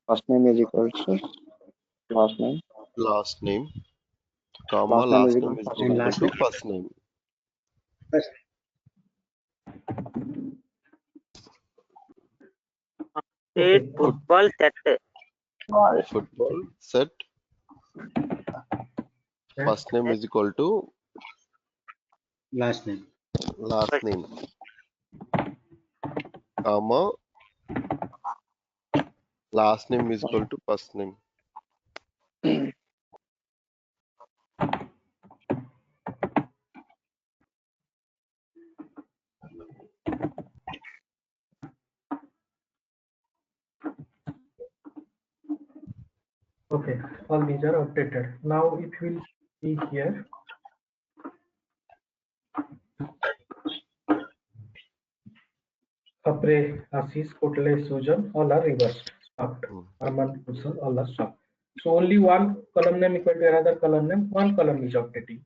first name is equal to last name. Last name, comma, Last name is last equal name to is first And equal name. last to name. first name. Okay. Football set. Football set, first name is equal to Last name. last name, comma, last name is equal to first name. Okay, all these are updated. Now if we'll see here, Kapre, Assis, Kotle, Sujan, all are reversed, swapped. Arman, Kusan, all are swapped. So only one column name equal to another column name, one column is updating.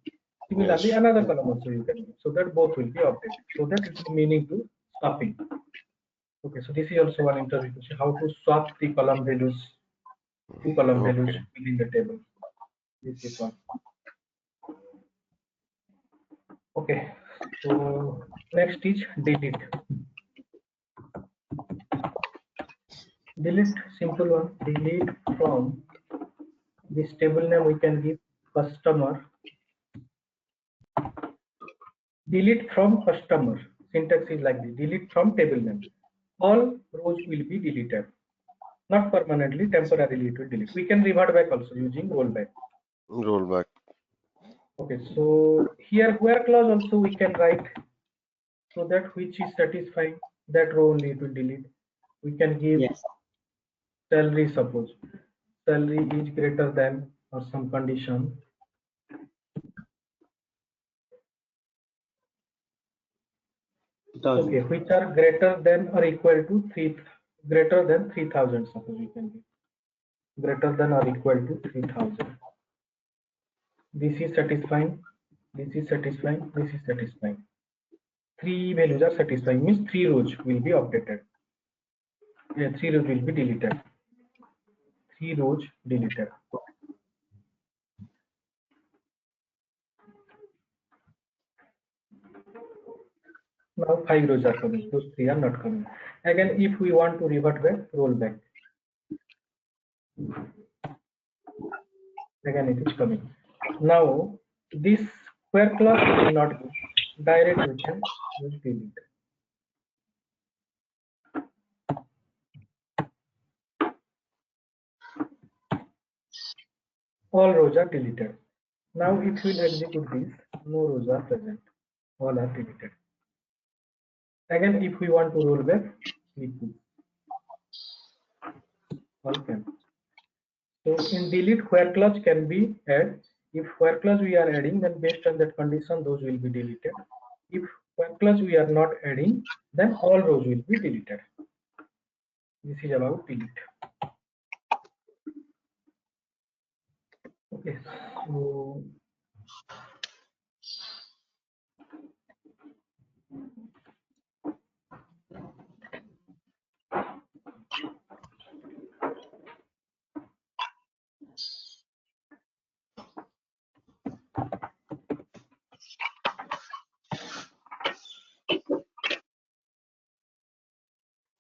Similarly, Yes. another column also you can use, so that both will be updated. So that is the meaning to swapping. Okay, so this is also one interview question, how to swap the column values, two column values Okay. within the table. This is one. Okay, so next is delete. Delete, simple one. Delete from this table name we can give customer. Delete from customer. Syntax is like this. Delete from table name. All rows will be deleted. Not permanently, temporarily it will delete. We can revert back also using rollback. Rollback. Okay, so here where clause also we can write, so that which is satisfying, that row only it will delete. We can give Yes. salary, suppose salary is greater than or some condition. Okay, which are greater than or equal to 3,000, suppose we can give greater than or equal to 3,000. This is satisfying, this is satisfying, this is satisfying. Three values are satisfying, means three rows will be updated. Yeah, three rows will be deleted. Three rows deleted. Now five rows are coming, those three are not coming. Again, if we want to revert back, roll back. Again it is coming. Now this square clause will not be direct, we can just delete. All rows are deleted. Now if we will execute this, no rows are present, all are deleted. Again, if we want to roll back, click this. All can. So in delete, where clause can be added. If where clause we are adding, then based on that condition, those will be deleted. If where clause we are not adding, then all rows will be deleted. This is about delete. Okay, so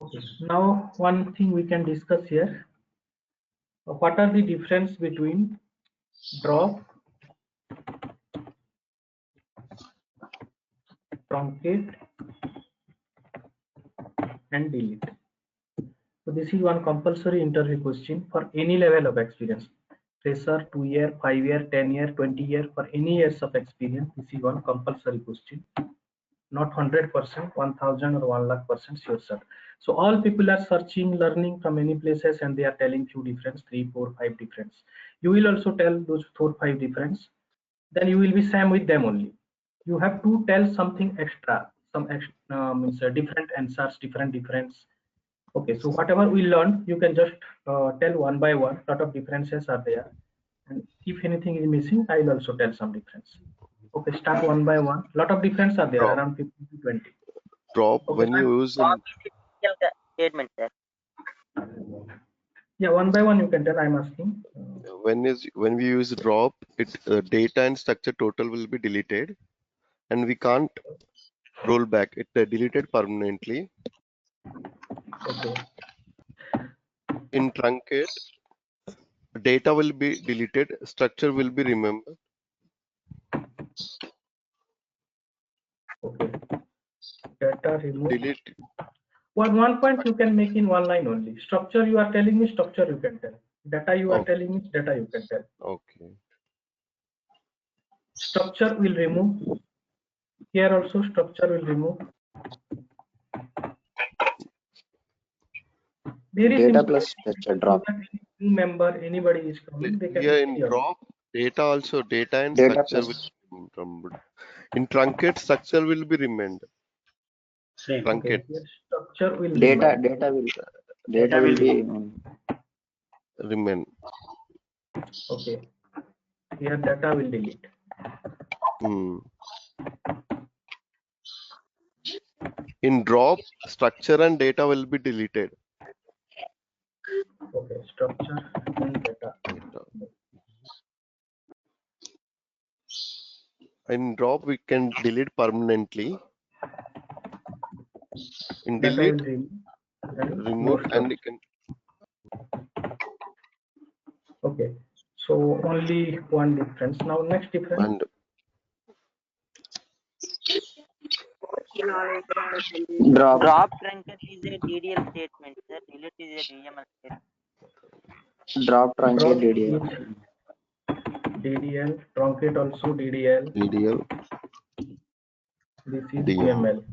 okay. Now one thing we can discuss here. What are the difference between drop, truncate, and delete? So this is one compulsory interview question for any level of experience. Fresher, 2 year, 5 year, 10 year, 20 year, for any years of experience, this is one compulsory question. Not 100%, 1000 or 1,00,000% sure, sir. So all people are searching, learning from many places, and they are telling few difference, 3, 4, 5 difference. You will also tell those 4, 5 difference. Then you will be same with them only. You have to tell something extra, some extra, means different answers, different difference. Okay, so whatever we learned, you can just tell one by one. Lot of differences are there, and if anything is missing, I will also tell some difference. Okay, start one by one. Lot of difference are there, Drop. around 15 to 20. Drop Okay, when you use in Statement, sir. yeah, one by one you can tell. I'm asking. when we use drop, it data and structure total will be deleted, and we can't roll back. It deleted permanently. Okay, In truncate, data will be deleted, structure will be remembered. okay. Data remove. Delete. One point you can make in one line only. Structure you are telling me, structure you can tell. Data you are Okay. telling me, data you can tell. Okay. Structure will remove. Here also structure will remove. Very Data simple. plus structure So drop. that any new member, anybody is coming, they can Here in see also. drop, data also, data and Data structure will plus be remembered. In truncate, structure will be remained. Same. Okay, Truncate, here structure will data remain. data will be remain. Okay, here data will delete. Hmm. In drop, structure and data will be deleted. Okay, structure and data. In drop, we can delete permanently. In Data delete, will remove. And remove, more and structure. you can. Okay, so only one difference. Now next difference. And drop. Drop truncate is a DDL statement, sir. Delete is a DML statement. Drop truncate Drop DDL. is DDL, truncate also DDL. DDL, This is DML. DML.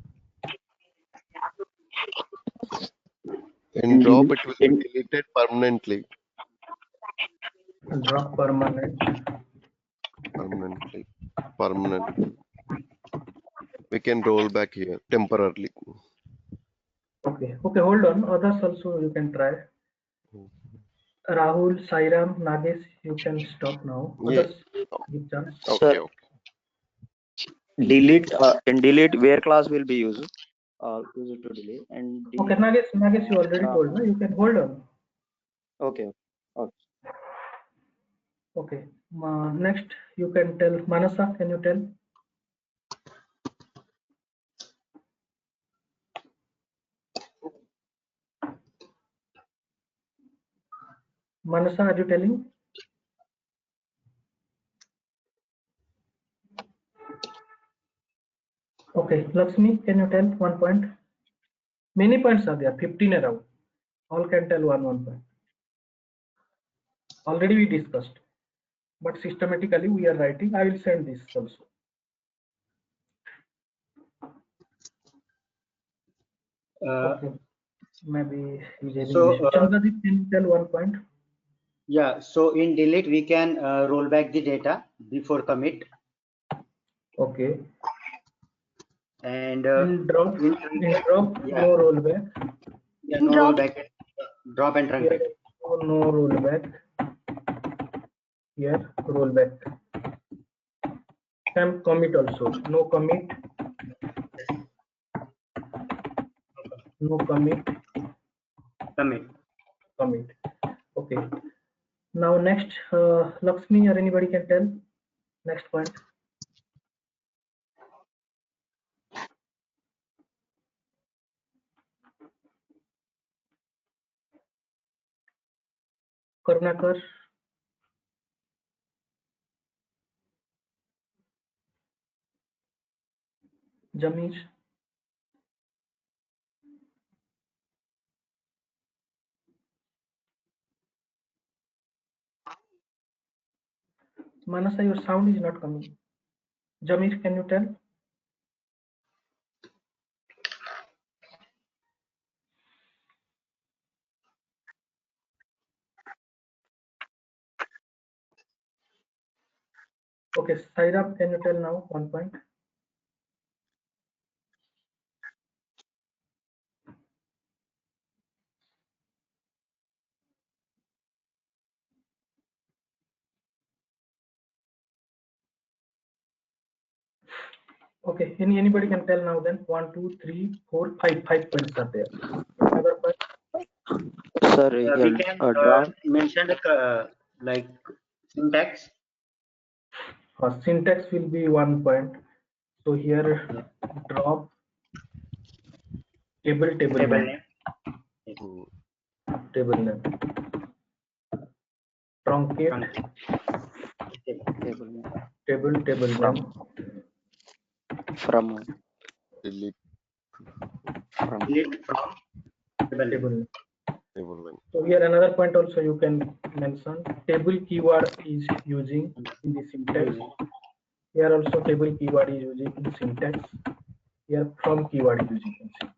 In drop, it will be deleted permanently. Drop permanent. Permanently. We can roll back here temporarily. Okay, okay, hold on. Others also you can try. Rahul, Sairam, Nagesh, you can stop now. Yeah. Others give chance. Okay. Sir, Okay. delete in delete where class will be used. Use it to delete and Okay, delete. Nagesh, you already told, no? You can hold on. Okay. Okay. Next, you can tell. Manasa, can you tell? Manasa, are you telling? Okay, Lakshmi, can you tell 1 point? Many points are there, 15 around. All can tell one point. Already we discussed, but systematically we are writing. I will send this also. Okay, maybe he's having So, issue. Chandradeep, can you tell 1 point? yeah, so in delete, we can roll back the data before commit. Okay. And In drop, truncate, yeah, no rollback. yeah, no rollback. Drop and Here truncate. no rollback. Here rollback. Same commit also. No commit. No commit. Commit. Okay. Now next, Lakshmi or anybody can tell. Next point. Karnakar. Jamesh. Manasa, your sound is not coming. Jamesh, can you tell? Okay, Sairab, can you tell now 1 point? Okay, anybody can tell now then? 1, 2, 3, 4, 5 points are there. Another point. Sir, We can drop. mention the like syntax. Syntax will be 1 point. So here drop table name. Table name. Truncate table name. From Delete Delete from Table name. table name. So here another point also you can mention. Table keyword is using in the syntax. Here also table keyword is using in syntax. Here from keyword is using in syntax.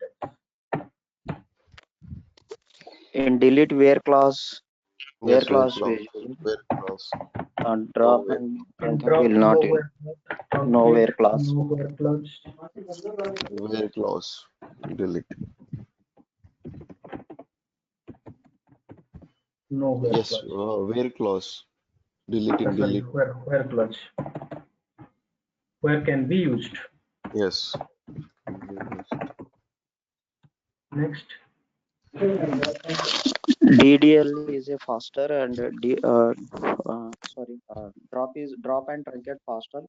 in delete where clause. Where Yes, clause clause. we use. Where clause. Drop Nowhere. and And truncate drop will not nowhere clause. nowhere clause. Where clause. Delete. Nowhere Yes, clause. where clause. Deleting Sorry, delete. where clause. Where can be used. Yes. Next. DDL is a faster and drop and truncate faster.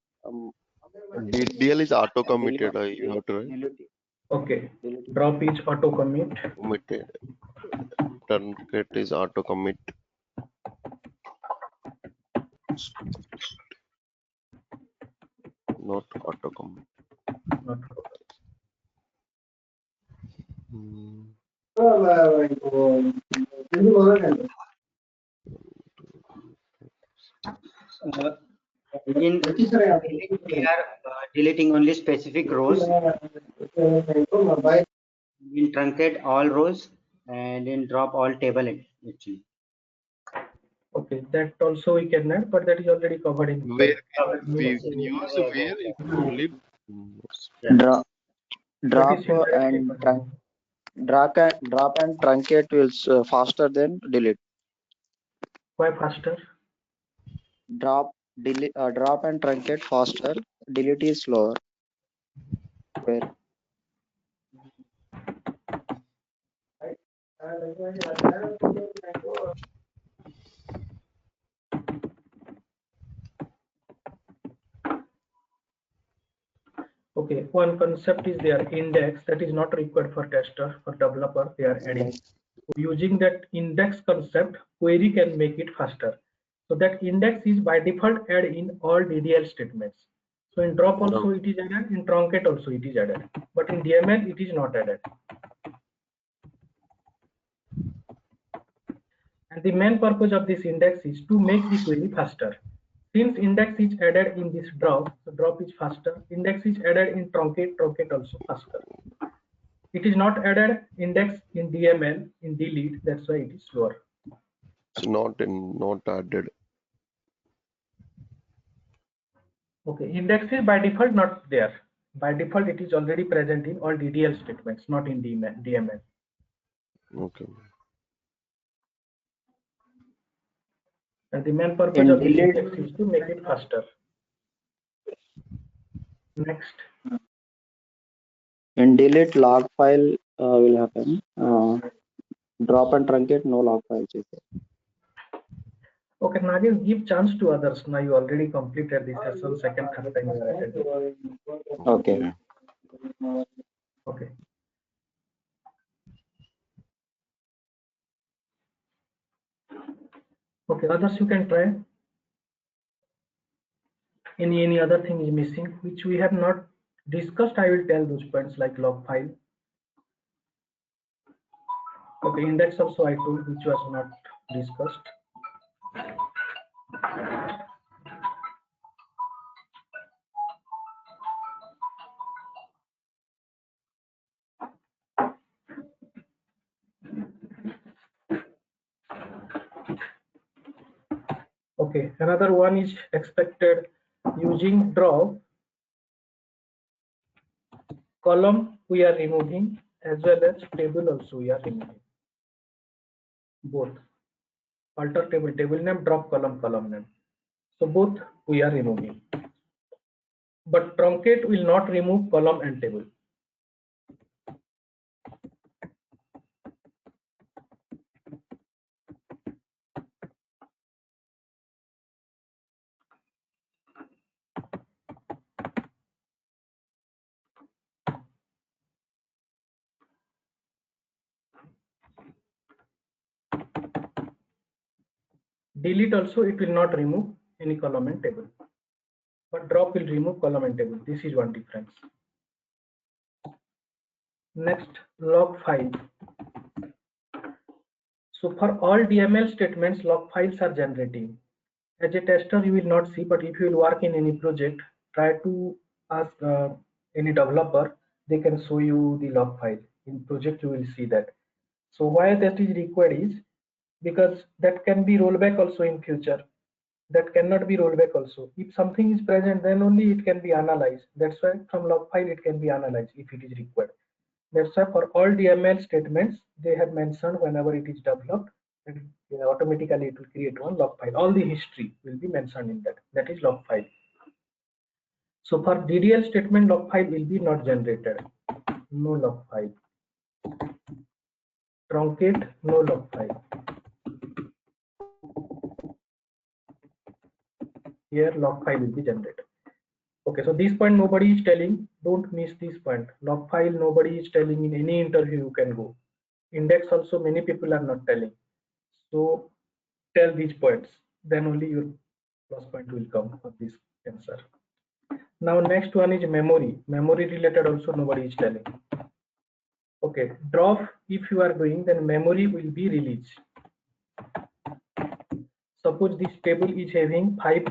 DL is auto committed. You have to write. Delete. Okay. Drop is auto commit. Committed. Truncate is auto commit. Not auto commit. Not in delete, we are deleting only specific rows. In truncate all rows, and in drop all table actually. Okay, that also we can add, but that is already covered in Where we Yes. use where if only Drop That is indirectly and covered. drop and truncate will faster than delete. Why faster? Drop and truncate faster. Delete is slower. Where Okay, one concept is their index that is not required for tester, for developer they are adding. So using that index concept, query can make it faster. So that index is by default added in all DDL statements. So in drop also it is added, in truncate also it is added, but in DML it is not added. And the main purpose of this index is to make the query faster. Since index is added in this drop, the drop is faster. Index is added in truncate also faster. It is not added index in DML, in delete, that's why it is slower. it's not added. Okay, index is by default not there. By default it is already present in all DDL statements, not in DML. Okay. And the main purpose in of this delete index is to make it faster. Next. in delete log file will happen. Drop and truncate no log files is there. Okay, Nagin, give chance to others. Now you already completed this session, second, third time you are attending. Okay. Okay. Okay, others you can try. Any other thing is missing which we have not discussed. I will tell those points like log file. Okay, index also I told which was not discussed. Okay, another one is expected using drop. Column we are removing as well as table also we are removing. Both. Alter table name, drop column name. So both we are removing. but truncate will not remove column and table. Delete also, it will not remove any column and table, but drop will remove column and table. This is one difference. Next, log file. So for all DML statements, log files are generating. As a tester, you will not see, but if you will work in any project, try to ask any developer, they can show you the log file. In project, you will see that. So why that is required is because that can be rollback also in future. That cannot be rollback also. If something is present, then only it can be analyzed. That's why from log file it can be analyzed if it is required. That's why for all DML statements, they have mentioned whenever it is developed, and automatically it will create one log file. All the history will be mentioned in that. That is log file. So for DDL statement, log file will be not generated. No log file. Truncate, no log file. Here log file will be generated. Okay, so this point nobody is telling. Don't miss this point. Log file nobody is telling in any interview you can go. Index also many people are not telling. So tell these points. Then only your plus point will come for this answer. Now next one is memory. Memory related also nobody is telling. Okay, drop if you are doing, then memory will be released. Suppose this table is having 5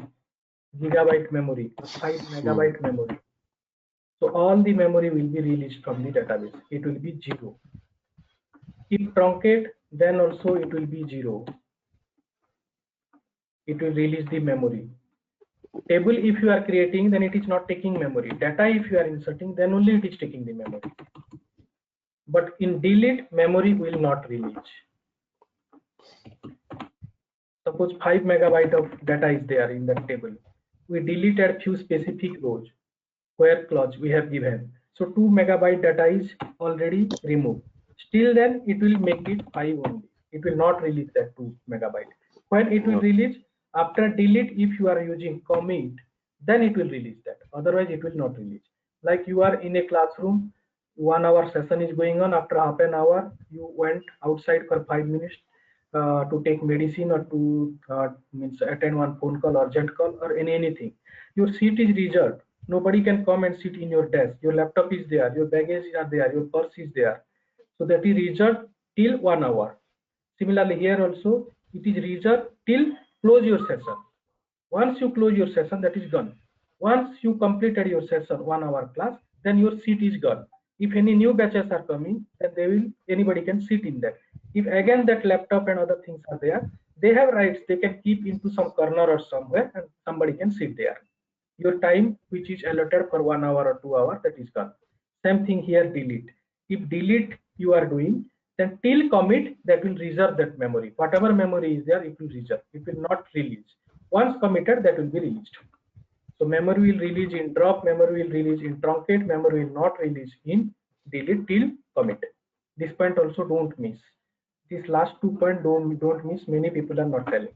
gigabyte memory, 5 megabyte memory. So all the memory will be released from the database. It will be 0. If truncate, then also it will be 0. It will release the memory. Table if you are creating, then it is not taking memory. Data if you are inserting, then only it is taking the memory. But in delete, memory will not release. Suppose 5 megabyte of data is there in that table. We deleted few specific rows where clause we have given. So 2 megabyte data is already removed. Still then it will make it 5 only. It will not release that 2 megabyte. When it will release, after delete, if you are using commit, then it will release that. Otherwise it will not release. Like you are in a classroom, 1 hour session is going on. After half an hour, you went outside for 5 minutes to take medicine or to attend one phone call, urgent call, or anything. Your seat is reserved. Nobody can come and sit in your desk. Your laptop is there, your baggage are there, your purse is there. So that is reserved till 1 hour. Similarly here also it is reserved till close your session. Once you close your session, that is gone. Once you completed your session 1 hour class, then your seat is gone. If any new batches are coming, then anybody can sit in that. If again that laptop and other things are there, they have rights. They can keep into some corner or somewhere, and somebody can sit there. Your time which is allotted for 1 hour or 2 hours, that is gone. Same thing here, delete. If delete you are doing, then till commit, that will reserve that memory. Whatever memory is there, it will reserve. It will not release. Once committed, that will be released. So memory will release in drop, memory will release in truncate, memory will not release in delete till commit. This point also don't miss. These last 2 points don't miss. Many people are not telling.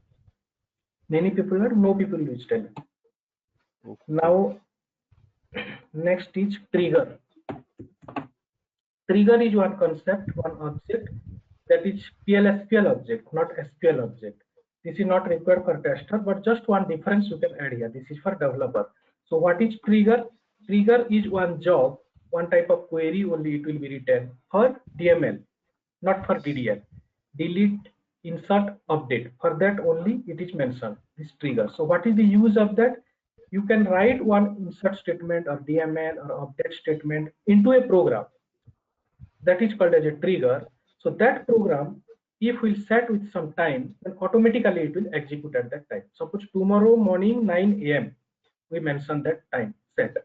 Many people are, no people is telling. Now next is trigger. Trigger is one concept, one object, that is PLSQL object, not SQL object. This is not required for tester, but just one difference you can add here. This is for developer. So what is trigger? Trigger is one job, one type of query only it will be written for DML, not for DDL. Delete, insert, update. For that only it is mentioned, this trigger. So what is the use of that? You can write one insert statement or DML or update statement into a program. That is called as a trigger. So that program, if we set with some time, then automatically it will execute at that time. Suppose tomorrow morning 9 a.m. we mention that time set.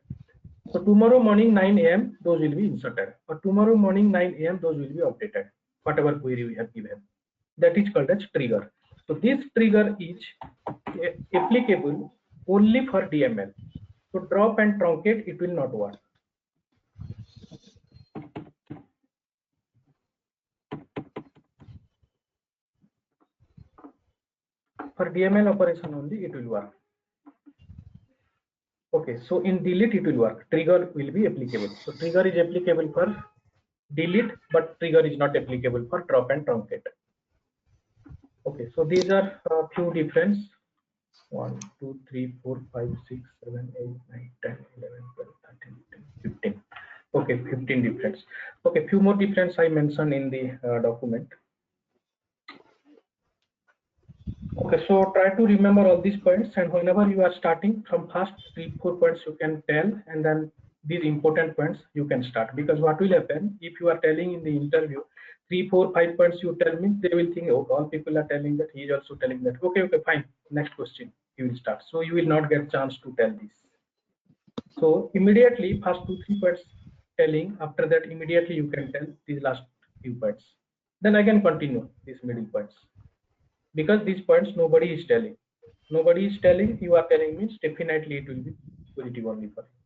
So tomorrow morning 9 a.m. those will be inserted, or tomorrow morning 9 a.m. those will be updated, whatever query we have given. That is called as trigger. So this trigger is applicable only for DML. So drop and truncate, it will not work. For DML operation only it will work. Okay, so in delete it will work. Trigger will be applicable. So trigger is applicable for delete, but trigger is not applicable for drop and truncate. Okay, so these are few difference. 1, 2, 3, 4, 5, 6, 7, 8, 9, 10, 11, 12, 13, 14, 15. Okay, 15 difference. Okay, few more difference I mentioned in the document. Okay, so try to remember all these points, and whenever you are starting from first 3-4 points you can tell, and then these important points you can start. Because what will happen if you are telling in the interview 3, 4, 5 points you tell me, they will think, oh, all people are telling that, he is also telling that. Okay, fine, next question you will start. So you will not get chance to tell this. So immediately first 2-3 points telling, after that immediately you can tell these last few points. Then I can continue these middle points. Because these points nobody is telling. Nobody is telling, you are telling means definitely it will be positive only for you.